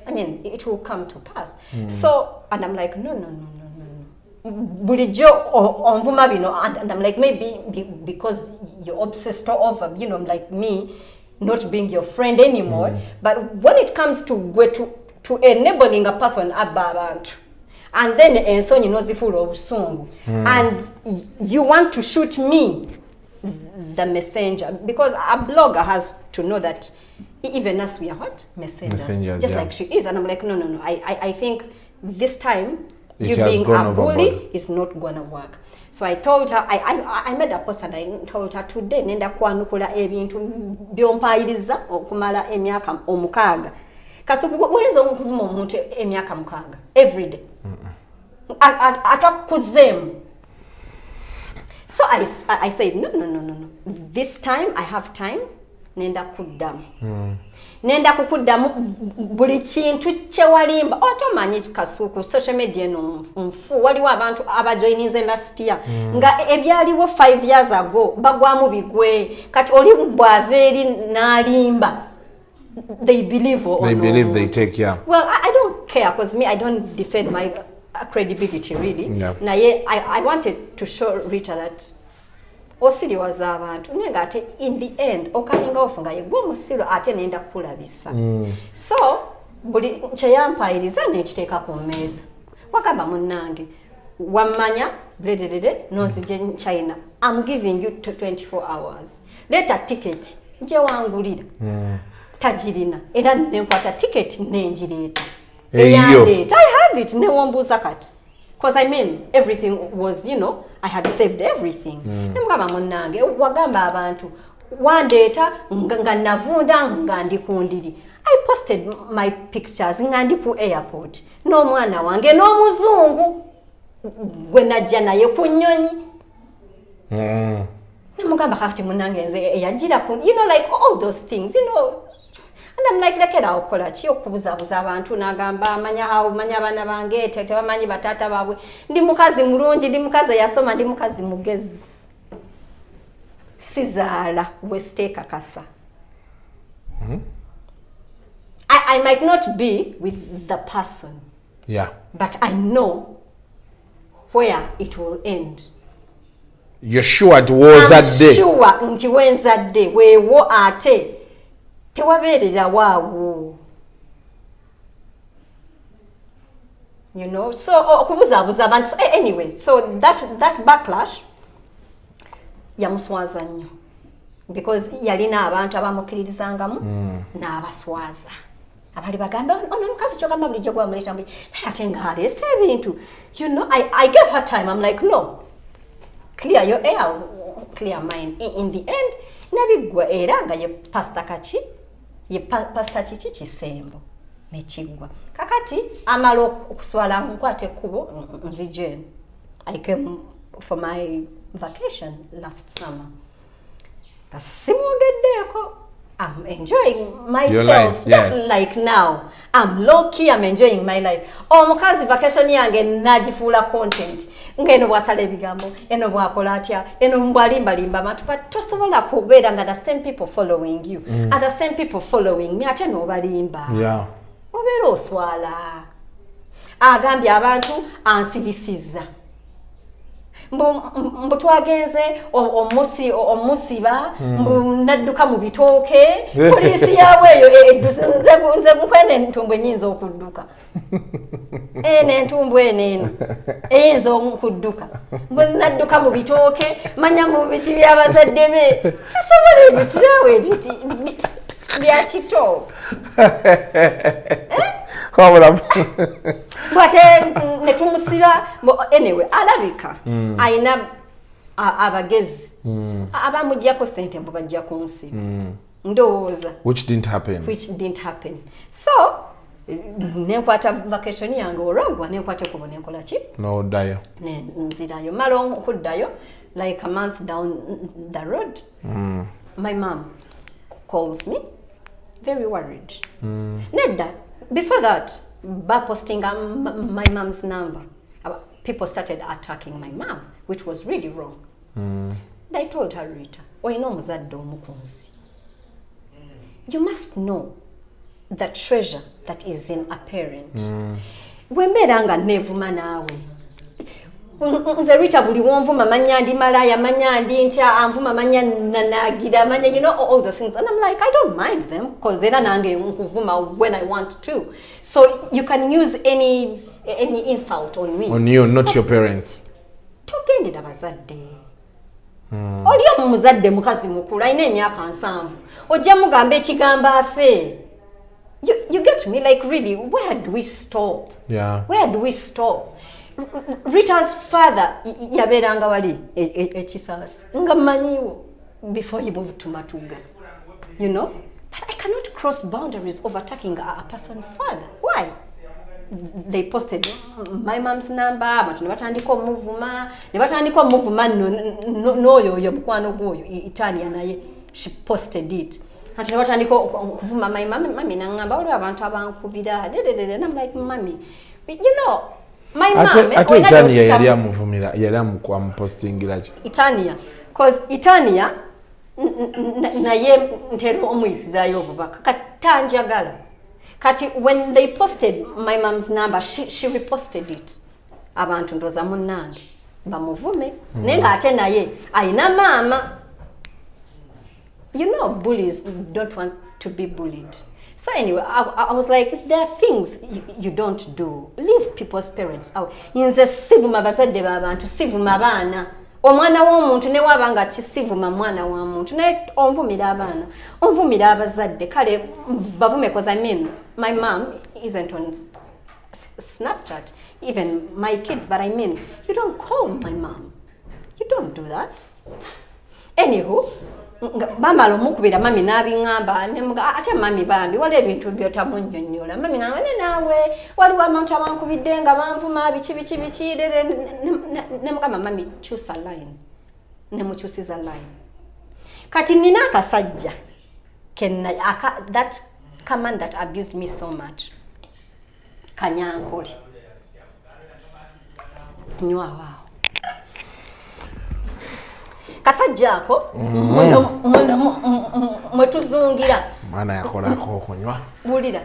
I mean it will come to pass. So and I'm like no bulijo onvuma bino and I'm like maybe because you're obsessed over, you know, like me not being your friend anymore. But when it comes to enabling a person abba abantu and then ensonyi nozifuula obusungu and you want to shoot me, the messenger, because a blogger has to know that even us we are what? Messengers just like she is. And I'm like no, I think this time you being a bully is not gonna work. So I told her, I made a post and I told her today nenda kwanukula ebintu byompayiriza okumala emyaka omukaaga. Kasuku wenzo okuvuma omuntu emyaka mukaaga every day. Atakuzemu. So I said no. This time I have time. Nenda kuddamu. Nenda kukuddamu buli kintu kyewalimba otomanyi Kasuku social media no nfu waliwo abantu abajoininze last year nga ebyaliwo 5 years ago bagwamu bigwe kati oli bwaveri nalimba. They believe they take, yeah. Well, I don't care because me I don't defend my credibility really. Yeah. Naye I wanted to show Ritah that osiri waza abantu nenga ate in the end okaminga off nga yegwo musiro ate nenda kulabisa. So buli kyeyampayiriza nekiteeka ku mmeeza wakaba munnange wamanya blededede nonzije China, I'm giving you 24 hours leta ticket nje wangulira tajirina era nenkwata ticket nenjireeta eyandeta I have it newombuuza kati because I mean everything was, you know, I had saved everything. Nemugamba munnange wagamba abantu wandeeta nga navunda nga ndikundiri. I posted my pictures nga ndi ku airport n'omwana wange n'omuzungu gwe najja naye ku nnyonyi. Nemugamba kati munnange nze eyagira ku, you know, like all those things, you know. And I'm like, lekera okola ki okubuzabuza abantu nagamba manya abaana bange tebamanyi batata baabwe ndi mukazi mulungi ndi mukazi yasoma ndi mukazi mugezi sizaala westeeka kasa. I might not be with the person, yeah, but I know where it will end. You're sure it was that day? Sure nti wenzadde weewo ate tewabeerera waawo, you know. So okubuzabuza abantu anyway, so that backlash yamuswaza nnyo because yalina abantu abamukiririzangamu n'abaswaza abali bagamba ono mukazi kyogamba bulijjo gwamuleta mbi ate nga aleese ebintu, you know. I gave her time. I'm like no, clear your air, clear mine. In the end nabigwa era nga ye pasta kachi ye pasta chichi kisembo nekigwa kakati amalo okuswala nkwate kubo nzijeni. I came for my vacation last summer. Kasimwogeddeko, I'm enjoying myself, just like now. I'm low key, I'm enjoying my life. Omukazi vacation yange nagifuula content. Ngeno bwasala ebigambo, eno bwakola atya, eno mbwalimbalimba abantu, but tosobola kubeera nga the same people following you. And the same people following me, ate n'obalimba. Yeah. Obeera oswala. Agambye abantu ansibisizza. Mbu twagenze omusiba nadduka mu bitooke poliisi yawe eyo nze nkwene entumbwe nyinza okudduka entumbwe eno eyinza okudduka mbu nadduka mu bitooke manya mu biti by'abazadde be sisobola ebitirawe ebiti bya kito But netumusiba anyway alabika aina abagezi abamujjako sente mbu bajja kunsiba ndowooza which didn't happen so nenkwata vacation yange olwagwa nenkwate kubo nenkola ki n'oddayo nzirayo mala okuddayo like a month down the road my mom calls me very worried nedda before that by posting my mom's number people started attacking my mom which was really wrong I told her Rita oyina omuzadde omukunzi you must know the treasure that is in a parent wembeera nga neevuma naawe nze Rita buli wonvuma manya ndi malaya manya ndi ntya anvuma manya nanagira manya you know all those things and I'm like I don't mind them because era nange nkuvuma when I want to so you can use any insult on me on you not your parents togendera bazadde oli omuzadde mukazi mukulu ayina emyaka 7 ojja mugamba ekigambo afe you get me like really where do we stop Rita's father yaberanga wali ekisasi nga manyiwo before he moved to Matuga you know but I cannot cross boundaries overtaking a person's father why they posted my mom's number abantu nebatandika omuvuma n'oyo mukwano gwoyo Italia naye she posted it ati nebatandika okuvuma my mami nangamba waliwo abantu abankubira and I'm like mami you know my mom ate Itania yali amuvumira yali ampostingira ki Itania cause Itania naye ntero omuyisizayo obubaka katanjagala kati when they posted my mom's number she reposted it abantu ndoza munnange bamuvume nenga ate naye ayina mama you know bullies don't want to be bullied. So anyway, I was like, there are things you don't do. Leave people's parents out. Inze sivuma bazadde babantu sivuma abaana. Omwana w'omuntu ne wabanga kisivuma mwana wa muntu ne onvumira abaana. Onvumira abazadde kale bavume because I mean my mom isn't on Snapchat. Even my kids, but I mean you don't call my mom. You don't do that. Anywho, bamala omukubira mami n'abingamba nemuga ate mami bambi wali ebintu byotamunnyonnyola mami nabane naawe waliwo abantu abankubidde nga banvuma biki nemugamba mami kyusa line nemukyusiza line kati nina akasajja that command that abused me so much kanyankole nywawa kasajjako mwetuzungira mwana yakolako okunywa bulira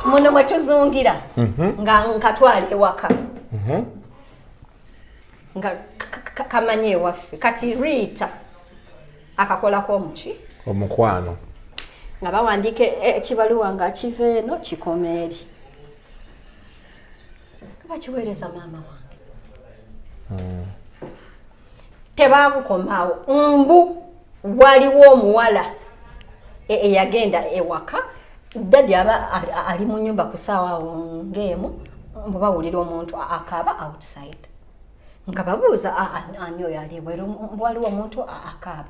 muno mwetuzungira nga nkatwala ewaka nga kamanye ewaffe kati Rita akakolako omuki omukwano nga bawandike ekibaluwa nga kiva eno kikoma eri kabakiweereza maama wange tebankomawo mbu waliwo omuwala eyagenda ewaka dadi aba ali mu nyumba ku ssaawa ng'emu mbu bawulira omuntu akaaba outside nga babuuza ani oyo ali ebweru waliwo omuntu akaaba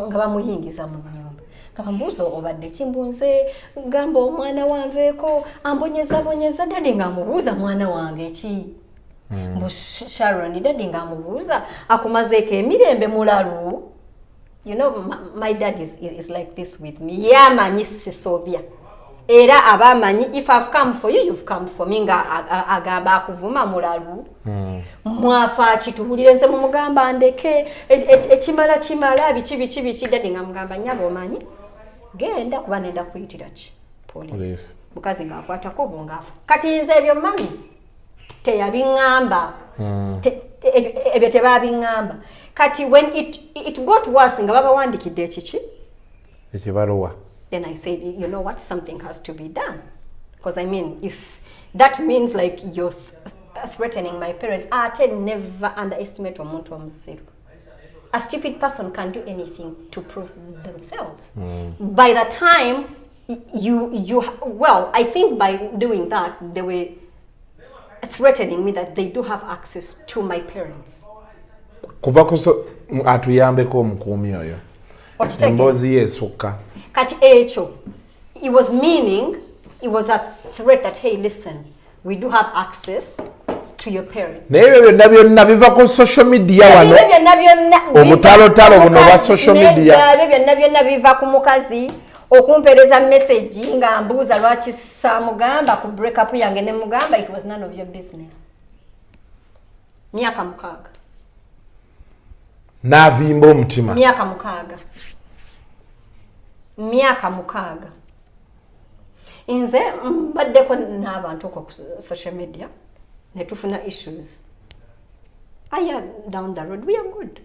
nga bamuyingiza mu nyumba nga bamubuuza obadde kimbunze gamba omwana wanveeko ambonyezabonyeza dadi nga amubuuza mwana wange ki mbu Sharon dadi nga amubuuza akumazeeko emirembe mulalu. You know, my dad is like this with me. Yamanyi sisobya. era abamanyi if I've come for you you've come for me nga agamba akuvuma mulalu mwafa kitubulire nze mu mugamba ndeke ekimala biki dadi nga mugamba nyabo manyi genda kuba nenda kuyitira ki police mukazi nga akwatako bungafu kati nze ebyo manyi teyabingamba ebyo tebabingamba kati when it got worse nga babawandikidde ekibaluwa then I said, you know what, something has to be done. Because I mean, if that means like you're threatening my parents, I never underestimate omuntu omuziru. A stupid person can do anything to prove themselves. By the time well, I think by doing that, they were threatening me that they do have access to my parents. Kuva atuyambeko omukuumi oyo. Embozi yesuka. Kati echo, it was meaning, it was a threat that, hey, listen, we do have access to your parents. Nebyo byonna biva ku social media wano. Obutalo buno bwa social media. Nebyo byonna biva ku mukazi okumpereza message nga mbuuza lwaki samugamba ku break up yange ne mugamba it was none of your business. Myaka 6. Navimba omutima. Myaka 6. Myaka 6. Inze mbaddeko n'abantu ku social media ne tufuna issues. Aya down the road we are good.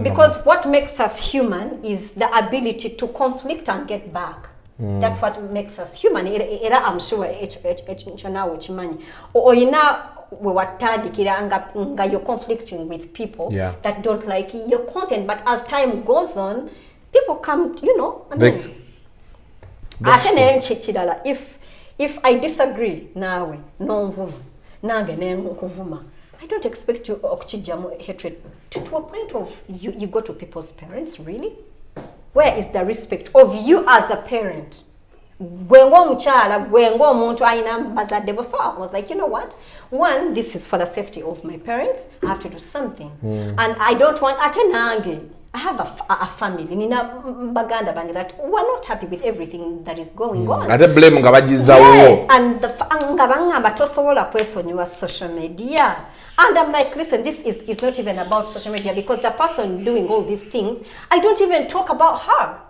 Because what makes us human is the ability to conflict and get back. That's what makes us human. Era I'm sure echo nawe chimanyi. Oyina we watandikira nga you're conflicting with people that don't like your content, but as time goes on people come, you know, I mean, if I disagree nawe no mvuma nange ne nkuvuma, I don't expect you okukijamu hatred to a point of you go to people's parents. Really, where is the respect of you as a parent? Gwengo omukyala gwengo omuntu ayina bazadde bo. So I was like, you know what, one, this is for the safety of my parents. I have to do something. And I don't want ate nange I have a family nina baganda bange that we're not happy with everything that is going on. Ate blame nga bagizawo. Yes, and the nga bangamba tosobola kwesonyiwa social media. And I'm like, listen, this is not even about social media, because the person doing all these things, I don't even talk about her.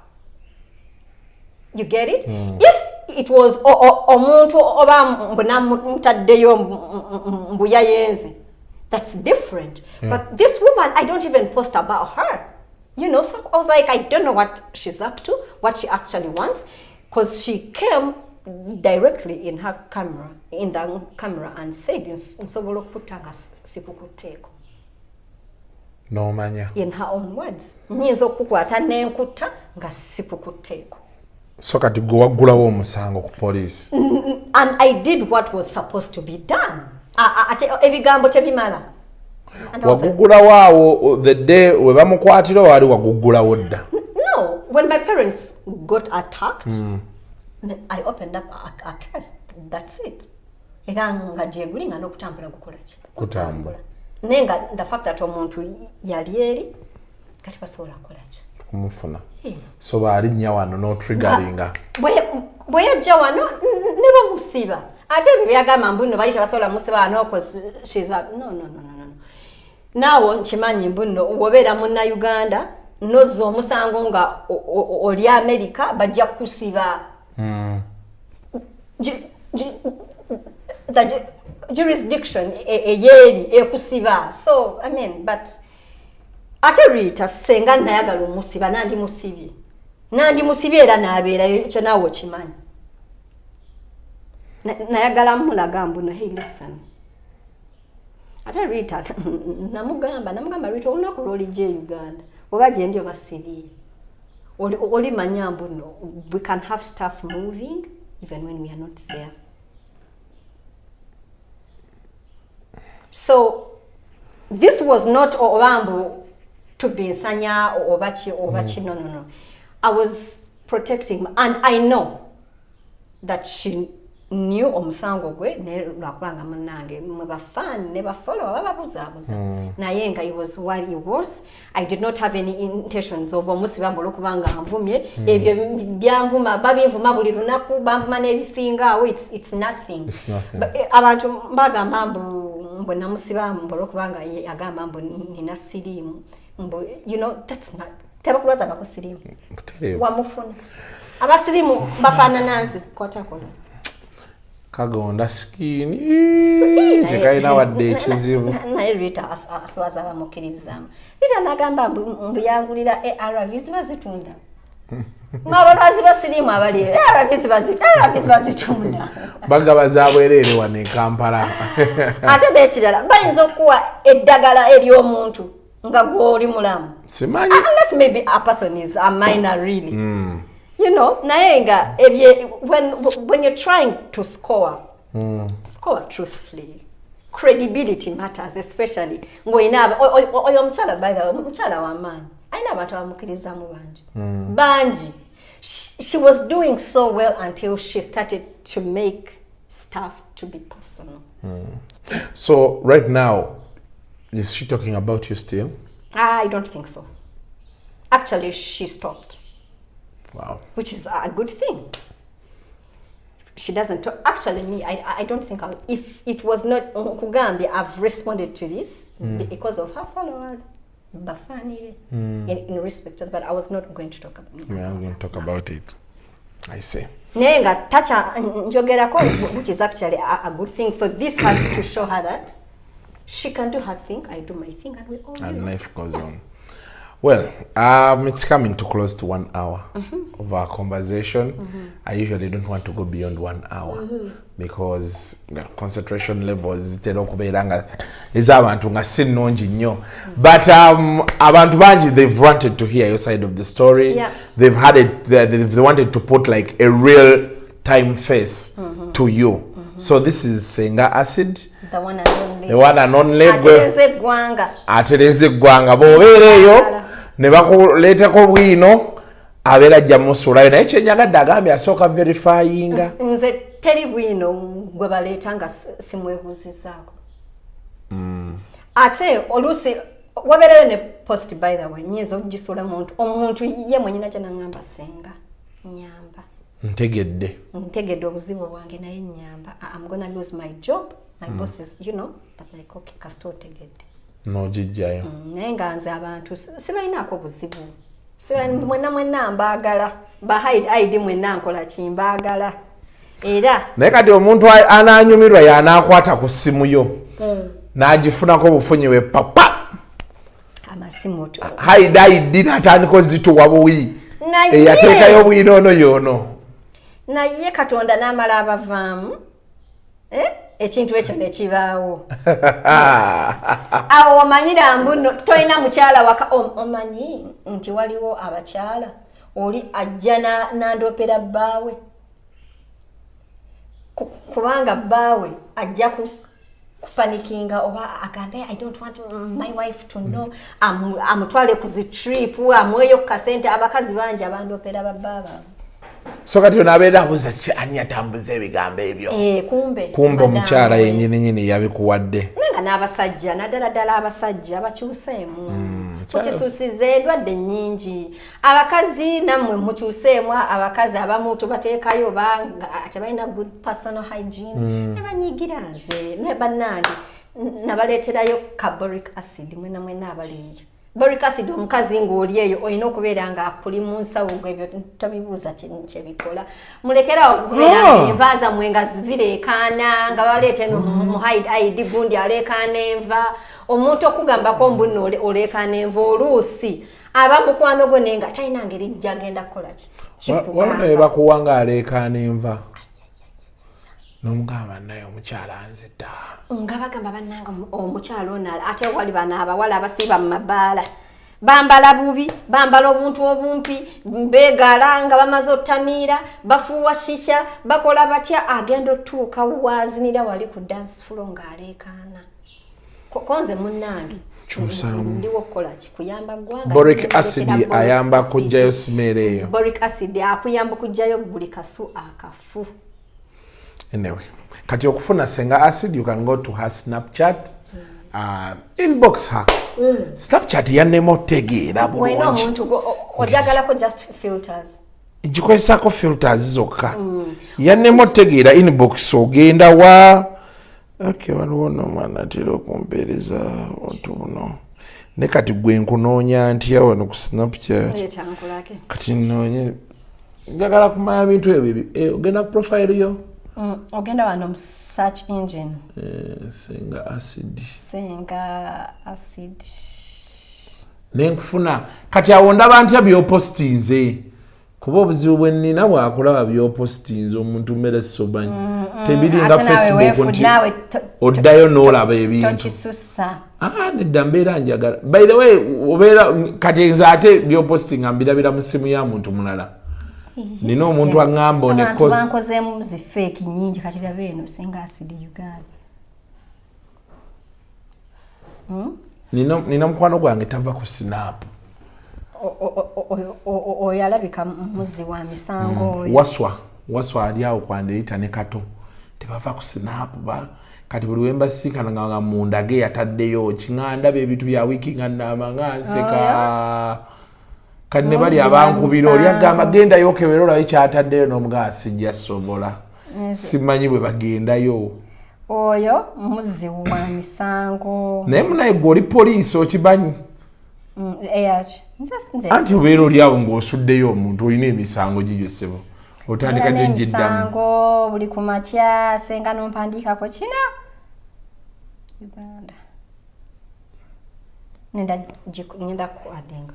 You get it? If it was omuntu oba mbona mutaddeyo mbuya yenze, that's different. But this woman, I don't even post about her. You know, so I was like, I don't know what she's up to, what she actually wants, because she came directly in the camera and said, nsobola okutanga sikukuteko. No manya. In her own words. Nyinza okukwata n'enkuta nga sikukuteko. So kati gwe waggulawo omusango ku police. And I did what was supposed to be done. Ebigambo tebimala. Waguggulawo awo the day we bamukwatira wali waguggulawo dda. No, when my parents got attacked, I opened up a case. That's it. Era nga jegulinga n'okutambula gukola ki? Kutambula. Nenga the fact that omuntu yali eri kati basobola kukola ki? Kumufuna. So baali nnya wano no triggeringa. Bwe yajja wano ne bamusiba. Ate byagamba mbuno bali basobola musiba no cause she's a no. Nawo nkimanyi mbuno wobeera munna Uganda nozo omusango nga oli America bajja kusiba. The jurisdiction yeri ekusiba. So I mean, but ate Ritah senga nayagala omusiba nandi musibye era nabeera ekyo nawo kimanyi. Nayagala mulaga mbuno, hey listen, ate Ritah namugamba Ritah olunaku lw'olijja Uganda oba gye ndi oba siriiyo oli manya mbuno we can have stuff moving even when we are not there. So this was not obambu to be sanya obachi no. I was protecting and I know that she knew omusango gwe ne lwakulanga munange mwe bafan ne bafollow bababuzabuza naye nga he was what he was. I did not have any intentions of omusiba olokubanga nvumye ebyo byanvuma babinvuma buli lunaku banvuma n'ebisinga awo it's nothing. Abantu bagamba mbu namusiba olokubanga agamba mbu nina sirimu mbu you know that's not tebakulwaza bakosirimu wamufuna abasirimu bafaanananzi kotakola kagonda skini chekaina wadde ekizibu naye Ritah aswaza bamukirizamu. Ritah nagamba mbu yangulira ARVs bazitunda mabalazi basirimu abali ARVs bazitunda bagaba zabwerere wane Kampala ate bekirala bayinza okuwa eddagala eri omuntu nga gwoli mulamu simanyi unless maybe a person is a minor really you know nayenga when you're trying to score truthfully credibility matters especially ngoina oyo mchala by the way mchala wa man aina abantu bamukiriza mu banji she was doing so well until she started to make stuff to be personal. So right now is she talking about you still? I don't think so. Actually she stopped. Wow. Which is a good thing. She doesn't talk. Actually, me, I don't think if it was not Kugambi, I've responded to this because of her followers. Bafani, in respect to that, but I was not going to talk about it. Yeah, I'm going to talk about it. I see. Nenga tacha njogerako, which is actually a good thing. So this has to show her that she can do her thing, I do my thing, and we all and life goes on. Well, it's coming to close to 1 hour of our conversation. I usually don't want to go beyond 1 hour because the concentration levels is abantu nga sinonji nnyo. But abantu banji, they've wanted to hear your side of the story. Yeah. They've had it. They wanted to put like a real time face to you. So this is Senga Acid. The one and only. The one and only. Atereze gwanga bobereyo ne bakuleetako bwino abeera ajja musulayo naye kyenyagadde agambye asooka verifyinga nze teri bwino gwe baleeta nga simwebuuzizaako ate oluusi wabeerayo ne post by the way nyinza okugisula omuntu ye mwenyina gye naŋŋamba Senga nyamba ntegedde obuzibu bwange naye nyamba I'm gonna lose my job. My boss is, you know, like, okay, kasito otegedde. N'ogijjayo. Naye nga nze abantu sibalinaako buzibu. Mwenna mbaagala. Bahide ID mwenna nkola ki mbaagala. Era. Naye kati omuntu anaanyumirwa y'anaakwata ku ssimu yo. N'agifunako obufunyi papa. Amasimu tu. Hide ID n'atandika ozituwa buwi. Eyateekayo bwino yoono. Naye Katonda n'amala abavaamu. Ekintu ekyo ne kibaawo. Awo omanyira mbuno toyina mukyala waka omanyi nti waliwo abakyala oli ajja n'andopera bbaawe kubanga bbaawe ajja kupanikinga oba agambe I don't want my wife to know amutwale ku zi trip amweyo ku kasente abakazi bangi abandopera babbaaba. So kati onabeera abuuza ani atambuza ebigambo ebyo. Kumbe omukyala yennyini yabikuwadde. Nga n'abasajja naddala abasajja bakyuseemu. Mukisuusiza endwadde nnyingi. Abakazi nammwe mukyuseemu abakazi abamu tubateekayo tebalina good personal hygiene. Ne banyigira nze ne bannange nabaleeterayo ka boric acid mwena abaliyo. Boric acid omukazi ng'oli eyo olina okubeera nga akuli mu nsawo ebyo tabibuuza kye bikola. Mulekera okubeera enva zammwe nga zireekaana nga baleeta eno mu hide ID gundi aleekaana enva. Omuntu okugambako mbuno oleekaana enva oluusi aba mukwano gwo naye nga talina ngeri gy'agenda kukola ki. Waliwo bakuwanga aleekaana enva. Nomugamba naye omukyala nzita. Nga bagamba bannanga omukyala ono ate wali bano abawala abasiiba mu mabaala. Bambala bubi, bambala obuntu obumpi, beegala nga bamaze otamiira, bafuuwa shisha, bakola batya agenda otuuka waazinira wali ku dance floor ng'aleekaana. Konze munnange. Ndiwo kukola ki kuyamba ggwanga. Boric acid ayamba kuggyayo simeera eyo. Boric acid akuyamba kuggyayo buli kasu akafu. Anyway, kati okufuna Senga Acid, you can go to her Snapchat. Inbox her. Snapchat yanemo tegeera bulungi. Wena omuntu ojagalako just filters. Njikozesako filters zokka. Yanemo tegeera inbox ogenda wa. Okay, waliwo n'omwana atera okumpeereza abantu buno. Ne kati gwe nkunoonya ntya wano ku Snapchat. Kati nnoonye njagala kumanya bintu ebyo. Ogenda ku profile yo? Ogenda wano search engine. Senga Acid. Senga Acid. Nenkufuna kati awo ndaba ntya byopostinze. Kuba obuzibu bwe nnina bwakulaba byopostinze omuntu mmere sobanyi. Tebiri nga Facebook nti oddayo n'olaba ebintu. Tokisussa. Nedda mbeera njagala. By the way, obeera kati nze ate byopostinga mbirabira mu ssimu ya muntu mulala. Nina omuntu aŋŋamba abantu bankozeemu zi fake nnyingi kati laba eno Senga Acid Uganda. Nina mukwano gwange tava ku Snap. Oyalabika muzzi wa misango oyo. Waswa ali awo kwandeyita ne kato. Tebava ku Snap kati buli wemba sikana nga munda ge yataddeyo kiŋŋanda ebintu bya wiiki nga nnama nseka. Kati ne bali abankubira oli agamba gendayo okebera olabe kyataddeyo n'omugaa sijja sobola. Simanyi bwe bagendayo. Oyo muzzi wa misango. Naye munaye gwe oli poliisi okimanyi. Anti obeera oli awo ng'osuddeyo omuntu olina emisango gigyo ssebo. Otandika n'egiddamu. Emisango buli ku makya Senga n'ompandiikako kino. Uganda. Nenda ku adding.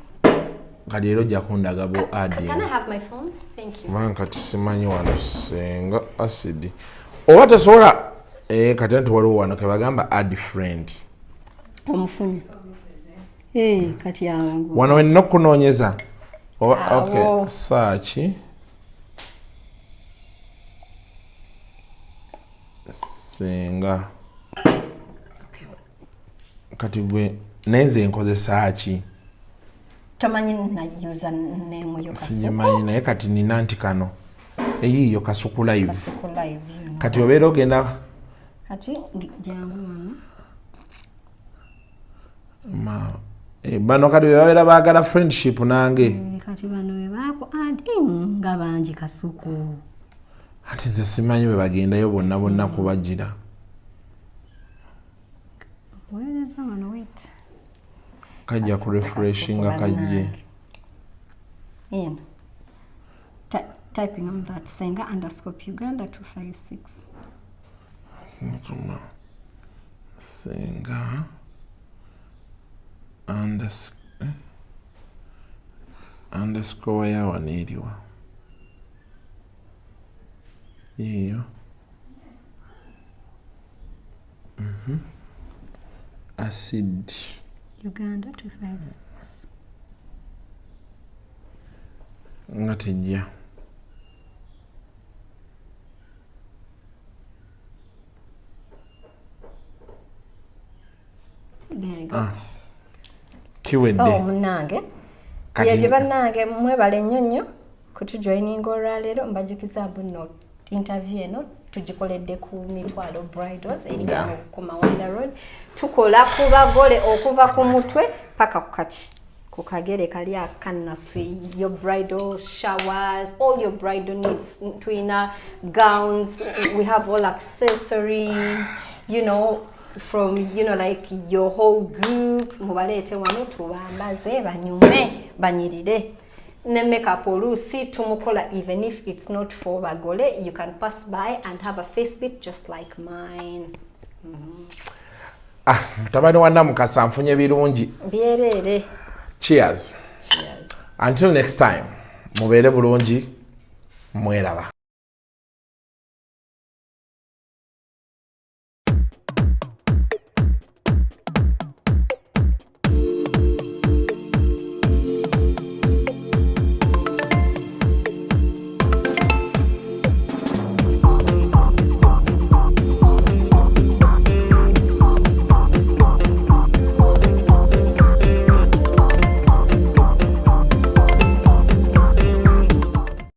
Kati leero ojja kundaga bo adding. Can I have my phone? Thank you. Manka tisimanyi wano Senga Acid. Oba tesobola kati nti waliwo wano ke bagamba add friend. Omufunye. Kati yangu. Wano wenna okunoonyeza. Okay, search. Senga. Kati gwe nenze nkozesa ki? Tamanyi na username yo Kasuku. Simanyi naye kati nina nti kano. Eyiyo Kasuku live. Kasuku live. Kati obeera ogenda. Kati jangu wano. Bano kati bebabeera baagala friendship nange. Kati bano bebaako adding nga bangi Kasuku. Ati ze simanyi bwe bagendayo bonna kubagira. Where is someone? Wait. Kajja ku refreshing akajje. In. Typing on that Senga _Uganda 256. Senga underscore yawa n'eriwa. Iyo. Acid. Uganda 256. Nga tejja. There you go. Kiwedde. So munange. Yebyo bannange mwebale nnyo kutujoininga olwaleero mbajukiza buno interview eno tugikoledde ku Mitwalo Bridals eri ku Mawanda Road. Tukola ku bagole okuva ku mutwe paka ku kaki. Ku kagere kali akanaswi, your bridal showers, all your bridal needs, twina gowns, we have all accessories, you know, from, you know, like your whole group. Mubalete wano tubambaze banyume banyirire. Ne makeup olusi tumukola even if it's not for bagole, you can pass by and have a face bit just like mine. Mutabani wanna mukasa nfunye birungi. Byerere. Cheers. Cheers. Until next time. Mubeere bulungi. Mweraba.